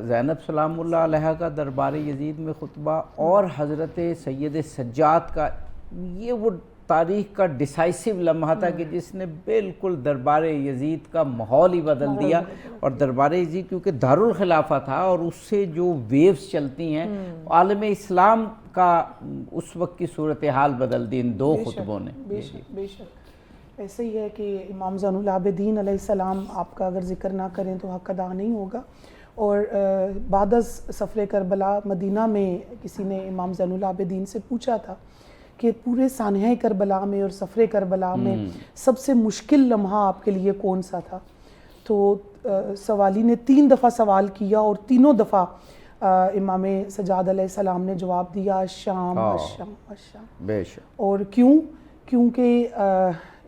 B: زینب سلام اللہ علیہ کا دربار یزید میں خطبہ اور حضرت سید سجاد کا، یہ وہ تاریخ کا ڈیسائسو لمحہ تھا کہ جس نے بالکل دربار یزید کا ماحول ہی بدل دیا. اور دربار یزید کیونکہ دارالخلافہ تھا اور اس سے جو ویوز چلتی ہیں، عالم اسلام کا اس وقت کی صورتحال بدل دی ان دو خطبوں نے.
C: بے شک ایسے ہی ہے کہ امام زین العابدین علیہ السلام آپ کا اگر ذکر نہ کریں تو حق ادا نہیں ہوگا. اور بعد از سفر کربلا مدینہ میں کسی نے امام زین العابدین سے پوچھا تھا کہ پورے سانحہ کربلا میں اور سفر کربلا میں سب سے مشکل لمحہ آپ کے لیے کون سا تھا؟ تو سوالی نے 3 دفعہ سوال کیا اور تینوں دفعہ امام سجاد علیہ السلام نے جواب دیا الشام الشام الشام.
B: بے شک. اور
C: کیونکہ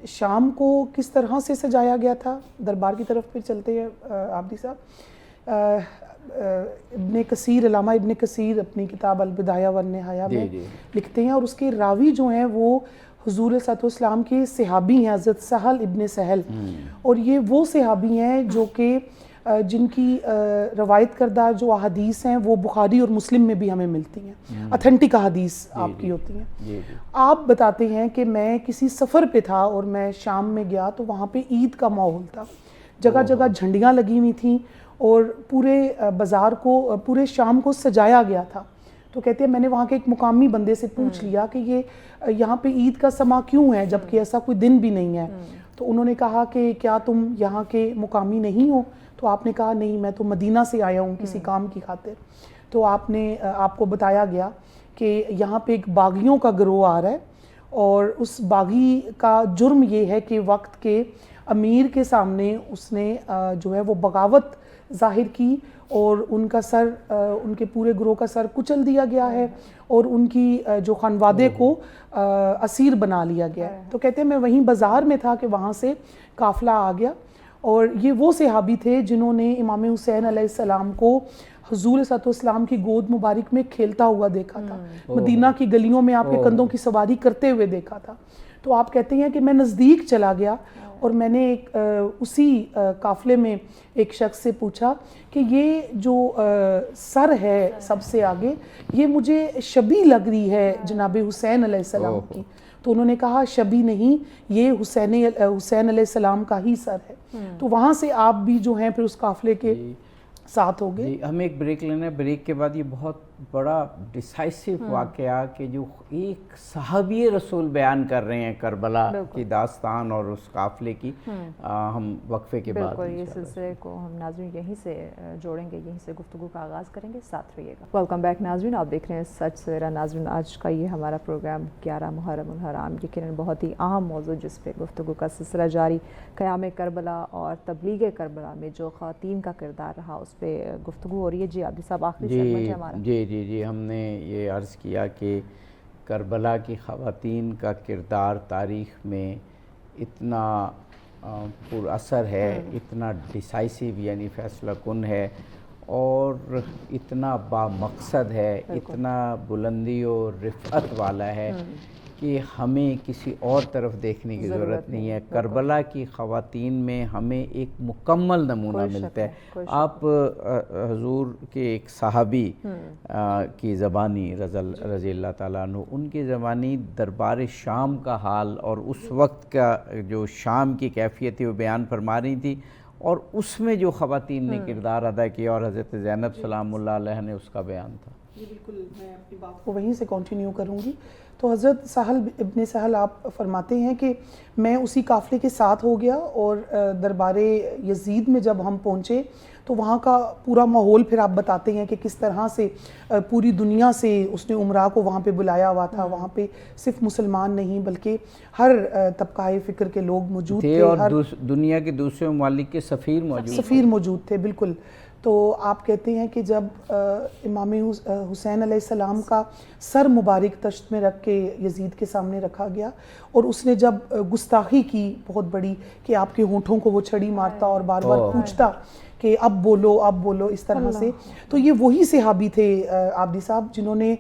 C: شام کو کس طرح سے سجایا گیا تھا؟ دربار کی طرف پھر چلتے ہیں عابدی صاحب. ابن کثیر، علامہ ابن کثیر اپنی کتاب البدایہ والنہایہ میں لکھتے ہیں، اور اس کے راوی جو ہیں وہ حضور صلی اللہ علیہ وسلم کے صحابی ہیں، حضرت سہل ابن سہل. اور یہ وہ صحابی ہیں جو کہ جن کی روایت کردہ جو احادیث ہیں وہ بخاری اور مسلم میں بھی ہمیں ملتی ہیں، اتھینٹک احادیث آپ کی ہوتی ہیں. آپ بتاتے ہیں کہ میں کسی سفر پہ تھا اور میں شام میں گیا تو وہاں پہ عید کا ماحول تھا، جگہ جگہ جھنڈیاں لگی ہوئی تھیں اور پورے بازار کو، پورے شام کو سجایا گیا تھا. تو کہتے ہیں میں نے وہاں کے ایک مقامی بندے سے پوچھ لیا کہ یہ یہاں پہ عید کا سما کیوں ہے جبکہ ایسا کوئی دن بھی نہیں ہے؟ تو انہوں نے کہا کہ کیا تم یہاں کے مقامی نہیں ہو؟ تو آپ نے کہا نہیں، میں تو مدینہ سے آیا ہوں کسی کام کی خاطر. تو آپ کو بتایا گیا کہ یہاں پہ ایک باغیوں کا گروہ آ رہا ہے، اور اس باغی کا جرم یہ ہے کہ وقت کے امیر کے سامنے اس نے جو ہے وہ بغاوت ظاہر کی اور ان کا سر، ان کے پورے گروہ کا سر کچل دیا گیا ہے اور ان کی جو خانوادے کو اسیر بنا لیا گیا ہے. تو کہتے ہیں میں وہیں بازار میں تھا کہ وہاں سے قافلہ آ گیا، اور یہ وہ صحابی تھے جنہوں نے امام حسین علیہ السلام کو حضور صلی اللہ علیہ وسلم کی گود مبارک میں کھیلتا ہوا دیکھا تھا، مدینہ کی گلیوں میں آپ کے کندھوں کی سواری کرتے ہوئے دیکھا تھا. تو آپ کہتے ہیں کہ میں نزدیک چلا گیا اور میں نے اسی قافلے میں ایک شخص سے پوچھا کہ یہ جو سر ہے سب سے آگے، یہ مجھے شبیہ لگ رہی ہے جناب حسین علیہ السلام کی. تو انہوں نے کہا شبیہ نہیں، یہ حسین علیہ السلام کا ہی سر ہے. تو وہاں سے آپ بھی جو ہیں پھر اس قافلے کے ساتھ ہو گئے.
B: ہمیں ایک بریک لینا ہے، بریک کے بعد یہ بہت بڑا ڈیسائسو واقعہ کہ جو ایک صحابی رسول بیان کر رہے ہیں کربلا کی داستان اور اس قافلے کی، ہم وقفے کے بعد
A: بالکل یہ سلسلے کو ہم ناظرین یہیں سے جوڑیں گے، یہیں سے گفتگو کا آغاز کریں گے. ساتھ رہیے گا. ویلکم بیک ناظرین، آپ دیکھ رہے ہیں سچ سویرا. ناظرین آج کا یہ ہمارا پروگرام 11 محرم الحرام، یقیناً بہت ہی اہم موضوع جس پہ گفتگو کا سلسلہ جاری، قیام کربلا اور تبلیغ کربلا میں جو خواتین کا کردار رہا اس پہ گفتگو ہو رہی ہے. جی عابدی صاحب آخری سیگمنٹ ہے ہمارا.
B: جی ہم نے یہ عرض کیا کہ کربلا کی خواتین کا کردار تاریخ میں اتنا پر اثر ہے، اتنا ڈیسائسو یعنی فیصلہ کن ہے، اور اتنا با مقصد ہے، اتنا بلندی و رفعت والا ہے کہ ہمیں کسی اور طرف دیکھنے کی ضرورت نہیں ہے. کربلا کی خواتین میں ہمیں ایک مکمل نمونہ ملتا ہے. آپ حضور کے ایک صحابی کی زبانی رضی اللہ تعالیٰ عنہ، ان کی زبانی دربار شام کا حال اور اس وقت کا جو شام کی کیفیت ہے وہ بیان فرما رہی تھی، اور اس میں جو خواتین نے کردار ادا کیا اور حضرت زینب سلام اللہ علیہ نے اس کا بیان تھا.
C: بالکل میں اپنی بات کو وہیں سے کنٹینیو کروں گی. تو حضرت سہل ابن سہل آپ فرماتے ہیں کہ میں اسی قافلے کے ساتھ ہو گیا، اور دربار یزید میں جب ہم پہنچے تو وہاں کا پورا ماحول پھر آپ بتاتے ہیں کہ کس طرح سے پوری دنیا سے اس نے عمرا کو وہاں پہ بلایا ہوا تھا. وہاں پہ صرف مسلمان نہیں بلکہ ہر طبقہ فکر کے لوگ موجود تھے،
B: اور دنیا کے دوسرے ممالک کے سفیر
C: موجود تھے. بالکل. تو آپ کہتے ہیں کہ جب امام حسین علیہ السلام کا سر مبارک تشت میں رکھ کے یزید کے سامنے رکھا گیا، اور اس نے جب گستاخی کی بہت بڑی کہ آپ کے ہونٹوں کو وہ چھڑی مارتا اور بار بار پوچھتا کہ اب بولو اس طرح سے، تو یہ وہی صحابی تھے عابدی صاحب جنہوں نے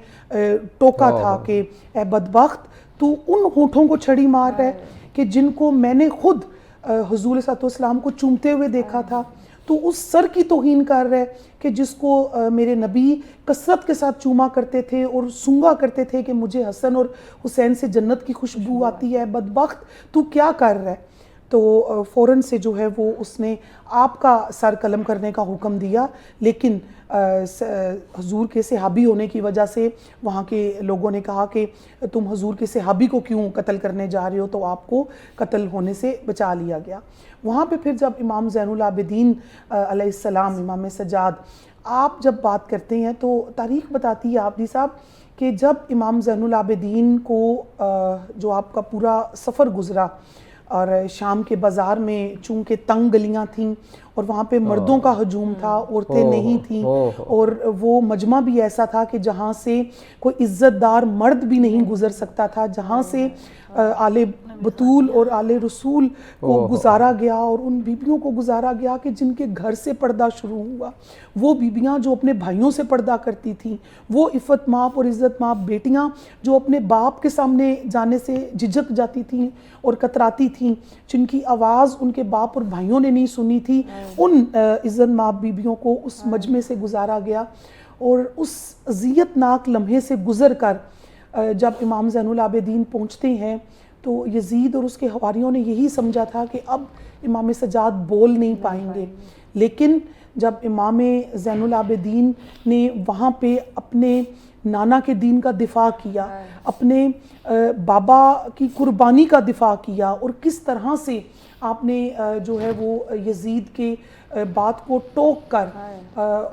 C: ٹوکا تھا کہ اے بدبخت تو ان ہونٹوں کو چھڑی مار رہا ہے کہ جن کو میں نے خود حضور صلی اللہ علیہ وسلم کو چومتے ہوئے دیکھا تھا، تو اس سر کی توہین کر رہے کہ جس کو میرے نبی کثرت کے ساتھ چوما کرتے تھے اور سونگا کرتے تھے کہ مجھے حسن اور حسین سے جنت کی خوشبو آتی ہے، بدبخت تو کیا کر رہا ہے؟ تو فوراً سے جو ہے وہ اس نے آپ کا سر قلم کرنے کا حکم دیا، لیکن حضور کے صحابی ہونے کی وجہ سے وہاں کے لوگوں نے کہا کہ تم حضور کے صحابی کو کیوں قتل کرنے جا رہے ہو، تو آپ کو قتل ہونے سے بچا لیا گیا۔ وہاں پہ پھر جب امام زین العابدین علیہ السلام، امام سجاد، آپ جب بات کرتے ہیں تو تاریخ بتاتی ہے عابدی صاحب کہ جب امام زین العابدین کو جو آپ کا پورا سفر گزرا اور شام کے بازار میں چونکہ تنگ گلیاں تھیں اور وہاں پہ مردوں کا ہجوم تھا، عورتیں نہیں تھیں، اور وہ مجمع بھی ایسا تھا کہ جہاں سے کوئی عزت دار مرد بھی نہیں گزر سکتا تھا، جہاں سے آل بطول اور آل رسول کو گزارا گیا اور ان بیبیوں کو گزارا گیا کہ جن کے گھر سے پردہ شروع ہوا، وہ بیبیاں جو اپنے بھائیوں سے پردہ کرتی تھیں، وہ عفت ماپ اور عزت ماپ بیٹیاں جو اپنے باپ کے سامنے جانے سے جھجک جاتی تھیں اور کتراتی تھیں، جن کی آواز ان کے باپ اور بھائیوں نے نہیں سنی تھی، ان عزت ماپ بیبیوں کو اس مجمع سے گزارا گیا۔ اور اس اذیت ناک لمحے سے گزر کر جب امام زین العابدین پہنچتے ہیں تو یزید اور اس کے حواریوں نے یہی سمجھا تھا کہ اب امام سجاد بول نہیں پائیں گے، لیکن جب امام زین العابدین نے وہاں پہ اپنے نانا کے دین کا دفاع کیا، اپنے بابا کی قربانی کا دفاع کیا، اور کس طرح سے آپ نے جو ہے وہ یزید کے بات کو ٹوک کر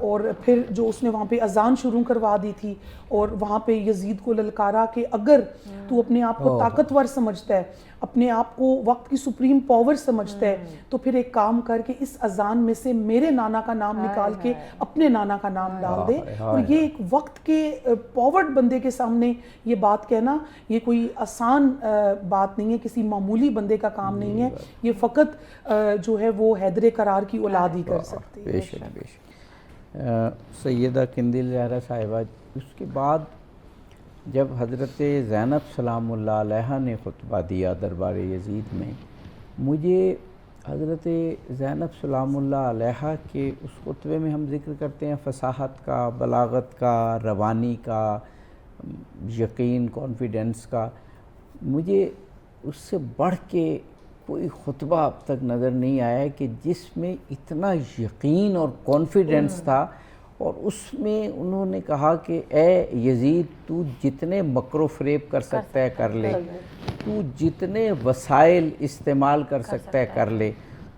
C: اور پھر جو اس نے وہاں پہ اذان شروع کروا دی تھی اور وہاں پہ یزید کو للکارا کہ اگر تو اپنے آپ کو طاقتور سمجھتا ہے، اپنے آپ کو وقت کی سپریم پاور سمجھتا ہے، تو پھر ایک کام کر کے اس اذان میں سے میرے نانا کا نام نکال کے اپنے نانا کا نام ڈال دے۔ اور یہ ایک وقت کے پاورڈ بندے کے سامنے یہ بات کہنا یہ کوئی آسان بات نہیں ہے، کسی معمولی بندے کا کام نہیں ہے، یہ فقط جو ہے وہ حیدر کرار کی اولاد ہی کر سکتی ہے۔
B: بے شک بے شک۔ سیدہ قندیل زہرا صاحبہ، اس کے بعد جب حضرت زینب سلام اللہ علیہ نے خطبہ دیا دربار یزید میں، مجھے حضرت زینب سلام اللہ علیہ کے اس خطبے میں ہم ذکر کرتے ہیں فصاحت کا، بلاغت کا، روانی کا، یقین، کانفیڈنس کا، مجھے اس سے بڑھ کے کوئی خطبہ اب تک نظر نہیں آیا کہ جس میں اتنا یقین اور کانفیڈنس تھا، اور اس میں انہوں نے کہا کہ اے یزید، تو جتنے مکر و فریب کر سکتا ہے کر لے، تو جتنے وسائل استعمال کر سکتا ہے کر لے،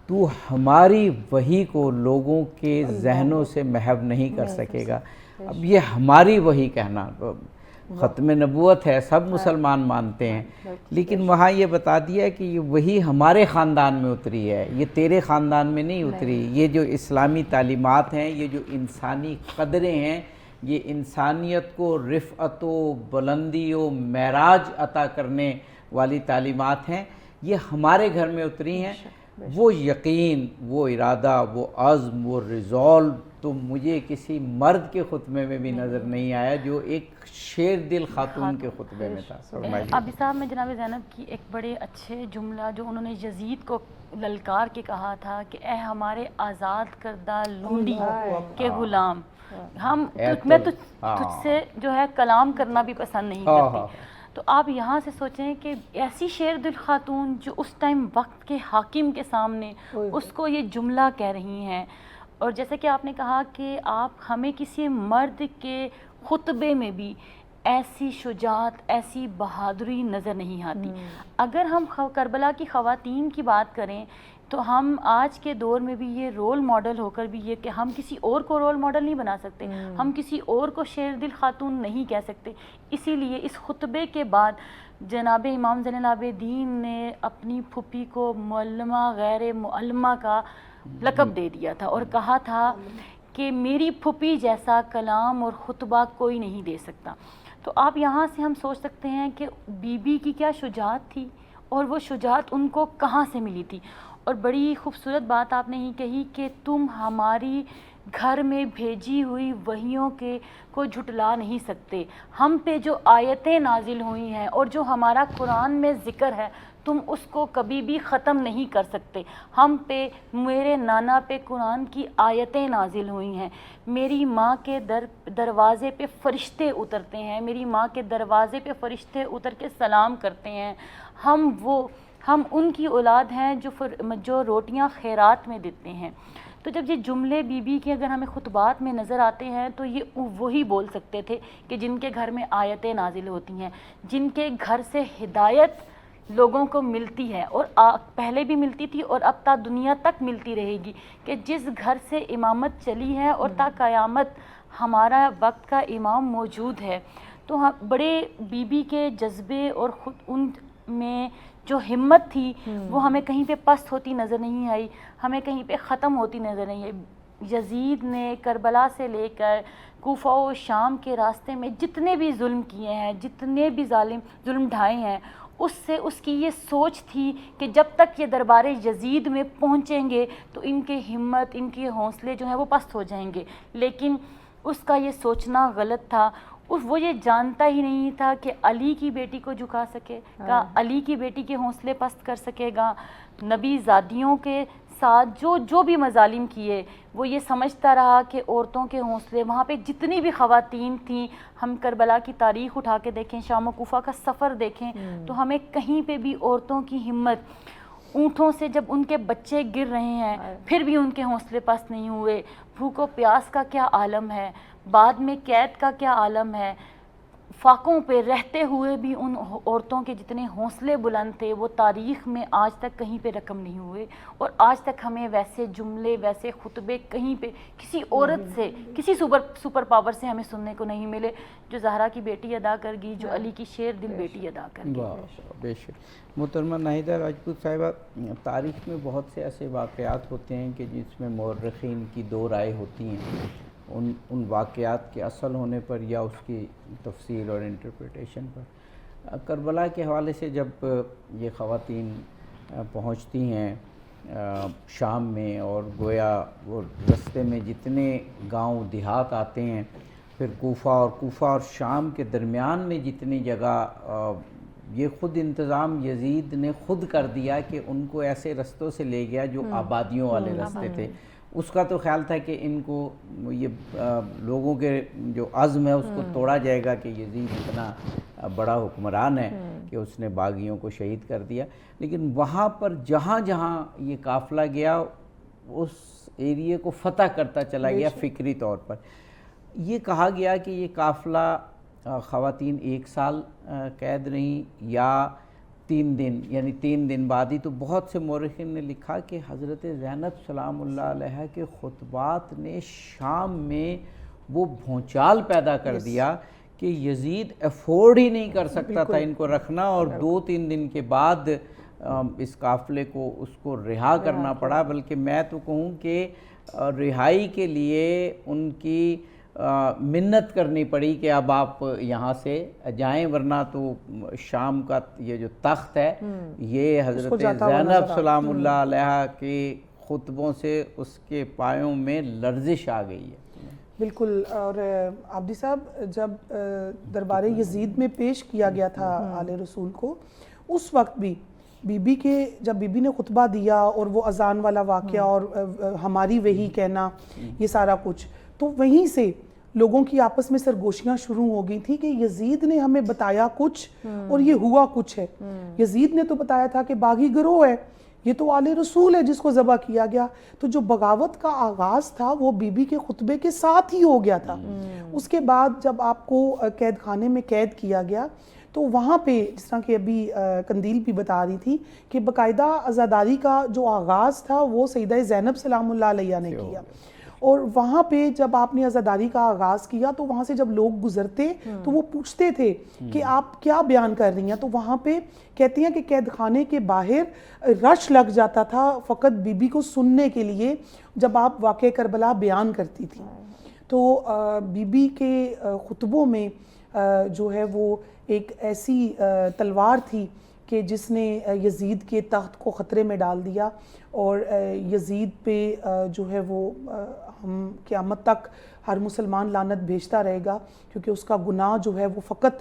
B: تو ہماری وحی کو لوگوں کے ذہنوں سے محو نہیں کر سکے گا۔ اب یہ ہماری وحی کہنا ختم نبوت ہے، سب مسلمان مانتے ہیں، لیکن وہاں یہ بتا دیا کہ یہ وہی ہمارے خاندان میں اتری ہے، یہ تیرے خاندان میں نہیں اتری۔ یہ جو اسلامی تعلیمات ہیں، یہ جو انسانی قدریں ہیں، یہ انسانیت کو رفعت و بلندی و معراج عطا کرنے والی تعلیمات ہیں، یہ ہمارے گھر میں اتری ہیں۔ وہ یقین، وہ ارادہ، وہ عزم، وہ ریزولو تو مجھے کسی مرد کے خطبے میں بھی نظر نہیں آیا جو ایک شیر دل خاتون کے خطبے میں تھا۔
E: ابھی صاحب میں جناب زینب کی ایک بڑے اچھے جملہ جو انہوں نے یزید کو للکار کے کہا تھا کہ اے ہمارے آزاد کردہ لونڈی کے غلام، میں تجھ سے جو ہے کلام کرنا بھی پسند نہیں کرتی۔ تو آپ یہاں سے سوچیں کہ ایسی شیر دل خاتون جو اس ٹائم وقت کے حاکم کے سامنے اس کو یہ جملہ کہہ رہی ہیں، اور جیسے کہ آپ نے کہا کہ آپ ہمیں کسی مرد کے خطبے میں بھی ایسی شجاعت، ایسی بہادری نظر نہیں آتی۔ اگر ہم کربلا کی خواتین کی بات کریں تو ہم آج کے دور میں بھی یہ رول ماڈل ہو کر بھی یہ کہ ہم کسی اور کو رول ماڈل نہیں بنا سکتے، ہم کسی اور کو شیر دل خاتون نہیں کہہ سکتے۔ اسی لیے اس خطبے کے بعد جناب امام زین العابدین نے اپنی پھوپھی کو معلمہ غیر معلمہ کا لقب دے دیا تھا اور کہا تھا کہ میری پھوپھی جیسا کلام اور خطبہ کوئی نہیں دے سکتا۔ تو آپ یہاں سے ہم سوچ سکتے ہیں کہ بی بی کی کیا شجاعت تھی اور وہ شجاعت ان کو کہاں سے ملی تھی۔ اور بڑی خوبصورت بات آپ نے ہی کہی کہ تم ہماری گھر میں بھیجی ہوئی وحیوں کے کو جھٹلا نہیں سکتے، ہم پہ جو آیتیں نازل ہوئی ہیں اور جو ہمارا قرآن میں ذکر ہے تم اس کو کبھی بھی ختم نہیں کر سکتے. ہم پہ، میرے نانا پہ قرآن کی آیتیں نازل ہوئی ہیں. میری ماں کے دروازے پہ فرشتے اترتے ہیں، میری ماں کے دروازے پہ فرشتے اتر کے سلام کرتے ہیں. ہم ان کی اولاد ہیں جو روٹیاں خیرات میں دیتے ہیں. تو جب یہ جملے بی بی کے اگر ہمیں خطبات میں نظر آتے ہیں تو یہ وہی بول سکتے تھے کہ جن کے گھر میں آیتیں نازل ہوتی ہیں، جن کے گھر سے ہدایت لوگوں کو ملتی ہے، اور پہلے بھی ملتی تھی اور اب تا دنیا تک ملتی رہے گی، کہ جس گھر سے امامت چلی ہے اور تا قیامت ہمارا وقت کا امام موجود ہے. تو بڑے بی بی کے جذبے اور خود ان میں جو ہمت تھی وہ ہمیں کہیں پہ پست ہوتی نظر نہیں آئی، ہمیں کہیں پہ ختم ہوتی نظر نہیں آئی. یزید نے کربلا سے لے کر کوفہ و شام کے راستے میں جتنے بھی ظلم کیے ہیں، جتنے بھی ظلم ڈھائے ہیں، اس کی یہ سوچ تھی کہ جب تک یہ دربار یزید میں پہنچیں گے تو ان کے ہمت، ان کے حوصلے جو ہیں وہ پست ہو جائیں گے. لیکن اس کا یہ سوچنا غلط تھا. وہ یہ جانتا ہی نہیں تھا کہ علی کی بیٹی کو جھکا سکے گا، علی کی بیٹی کے حوصلے پست کر سکے گا. نبی زادیوں کے ساتھ جو بھی مظالم کیے، وہ یہ سمجھتا رہا کہ عورتوں کے حوصلے، وہاں پہ جتنی بھی خواتین تھیں، ہم کربلا کی تاریخ اٹھا کے دیکھیں، شام و کوفہ کا سفر دیکھیں تو ہمیں کہیں پہ بھی عورتوں کی ہمت، اونٹوں سے جب ان کے بچے گر رہے ہیں پھر بھی ان کے حوصلے پست نہیں ہوئے. بھوک و پیاس کا کیا عالم ہے، بعد میں قید کا کیا عالم ہے، فاقوں پہ رہتے ہوئے بھی ان عورتوں کے جتنے حوصلے بلند تھے وہ تاریخ میں آج تک کہیں پہ رقم نہیں ہوئے. اور آج تک ہمیں ویسے جملے، ویسے خطبے کہیں پہ کسی عورت سے، کسی سپر پاور سے ہمیں سننے کو نہیں ملے جو زہرا کی بیٹی ادا کر گئی، جو علی کی شیر دل بیٹی ادا کر گئی.
B: بے شک. محترمہ ناہیدہ راجپوت صاحبہ، تاریخ میں بہت سے ایسے واقعات ہوتے ہیں کہ جس میں مورخین کی دو رائے ہوتی ہیں ان واقعات کے اصل ہونے پر یا اس کی تفصیل اور انٹرپریٹیشن پر. کربلا کے حوالے سے جب یہ خواتین پہنچتی ہیں شام میں، اور گویا وہ رستے میں جتنے گاؤں دیہات آتے ہیں، پھر کوفہ اور شام کے درمیان میں جتنی جگہ، یہ خود انتظام یزید نے خود کر دیا کہ ان کو ایسے رستوں سے لے گیا جو آبادیوں والے رستے تھے. اس کا تو خیال تھا کہ ان کو یہ لوگوں کے جو عزم ہے اس کو توڑا جائے گا کہ یزید اتنا بڑا حکمران ہے کہ اس نے باغیوں کو شہید کر دیا. لیکن وہاں پر جہاں جہاں یہ قافلہ گیا اس ایریے کو فتح کرتا چلا گیا فکری طور پر. یہ کہا گیا کہ یہ قافلہ خواتین 1 سال قید رہیں یا 3 دن، یعنی 3 دن بعد ہی. تو بہت سے مورخین نے لکھا کہ حضرت زینب سلام اللہ علیہ کے خطبات نے شام میں وہ بھونچال پیدا کر دیا کہ یزید افورڈ ہی نہیں کر سکتا تھا ان کو رکھنا، اور 2-3 دن کے بعد اس قافلے کو اس کو رہا کرنا پڑا. بلکہ میں تو کہوں کہ رہائی کے لیے ان کی منت کرنی پڑی کہ اب آپ یہاں سے جائیں، ورنہ تو شام کا یہ جو تخت ہے یہ حضرت زینب سلام اللہ علیہ کے خطبوں سے اس کے پایوں میں لرزش آ گئی ہے.
C: بالکل. اور عابدی صاحب، جب دربار یزید میں پیش کیا گیا تھا آل رسول کو، اس وقت بھی جب بی بی نے خطبہ دیا اور وہ اذان والا واقعہ اور ہماری وہی کہنا، یہ سارا کچھ، تو وہیں سے لوگوں کی آپس میں سرگوشیاں شروع ہو گئی تھی کہ یزید نے ہمیں بتایا کچھ اور یہ ہوا کچھ ہے. یزید نے تو بتایا تھا کہ باغی گروہ ہے، یہ تو آل رسول ہے جس کو ذبح کیا گیا. تو جو بغاوت کا آغاز تھا وہ بی بی کے خطبے کے ساتھ ہی ہو گیا تھا. اس کے بعد جب آپ کو قید خانے میں قید کیا گیا تو وہاں پہ جس طرح کہ ابھی قندیل بھی بتا رہی تھی کہ باقاعدہ عزاداری کا جو آغاز تھا وہ سیدہ زینب سلام اللہ علیہ نے کیا. اور وہاں پہ جب آپ نے عزاداری کا آغاز کیا تو وہاں سے جب لوگ گزرتے تو وہ پوچھتے تھے کہ آپ کیا بیان کر رہی ہیں. تو وہاں پہ کہتی ہیں کہ قید خانے کے باہر رش لگ جاتا تھا فقط بی بی کو سننے کے لیے جب آپ واقعہ کربلا بیان کرتی تھی. تو بی بی کے خطبوں میں جو ہے وہ ایک ایسی تلوار تھی کہ جس نے یزید کے تخت کو خطرے میں ڈال دیا، اور یزید پہ جو ہے وہ ہم قیامت تک ہر مسلمان لعنت بھیجتا رہے گا، کیونکہ اس کا گناہ جو ہے وہ فقط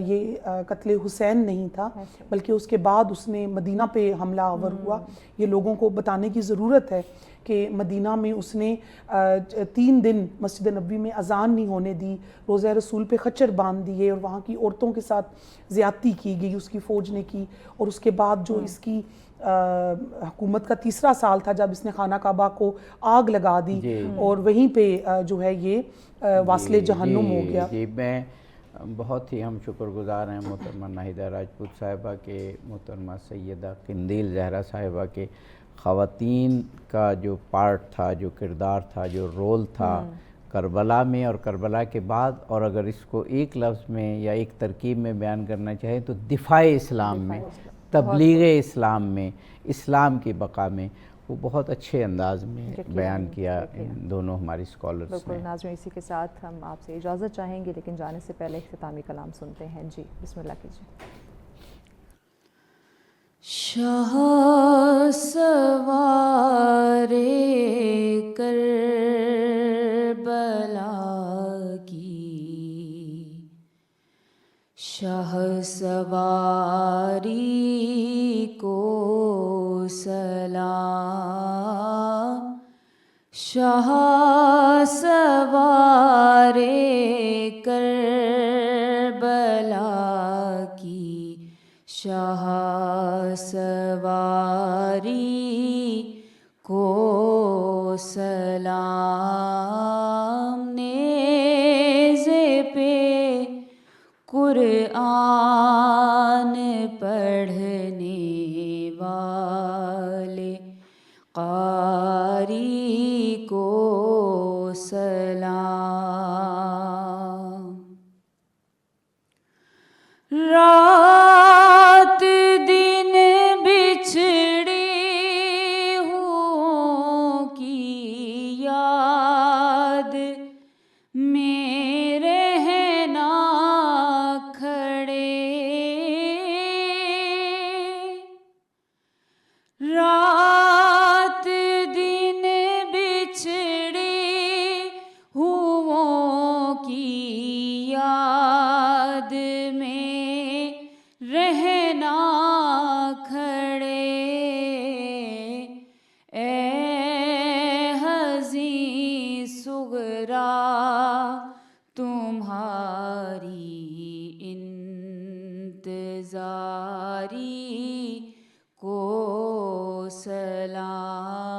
C: یہ قتل حسین نہیں تھا، بلکہ اس کے بعد اس نے مدینہ پہ حملہ آور ہوا۔ یہ لوگوں کو بتانے کی ضرورت ہے کہ مدینہ میں اس نے 3 دن مسجد نبوی میں اذان نہیں ہونے دی، روضہ رسول پہ خچر باندھ دیے، اور وہاں کی عورتوں کے ساتھ زیادتی کی گئی اس کی فوج نے کی۔ اور اس کے بعد جو اس کی حکومت کا تیسرا سال تھا جب اس نے خانہ کعبہ کو آگ لگا دی، اور وہیں پہ جو ہے یہ واصل جہنم ہو گیا۔
B: جی میں بہت ہی ہم شکر گزار ہیں محترمہ ناہیدہ راجپوت صاحبہ کے، محترمہ سیدہ قندیل زہرا صاحبہ کے، خواتین کا جو پارٹ تھا، جو کردار تھا، جو رول تھا کربلا میں اور کربلا کے بعد، اور اگر اس کو ایک لفظ میں یا ایک ترکیب میں بیان کرنا چاہیں تو دفاع اسلام میں، تبلیغ اسلام میں، اسلام کی بقا میں، وہ بہت اچھے انداز میں بیان کیا ان دونوں ہماری اسکالرز نے۔
A: بالکل ناظرین، اسی کے ساتھ ہم آپ سے اجازت چاہیں گے، لیکن جانے سے پہلے اختتامی کلام سنتے ہیں۔ جی بسم اللہ کیجیے۔
D: شاہ سوار کربلا کی، شاہ سواری کو سلام، شاہ سوار کربلا کی، شاہ سواری کو سلام، نیزے پہ قرآن پڑھنے والے قاری کو سلام، رات دن بچھڑی ہوں کی یاد میں رہنا کھڑے، رات دن بچھڑی ہوں کی یاد میں رہنا کھڑے، اے حزین صغرا تمہاری انتظاری کو سلام۔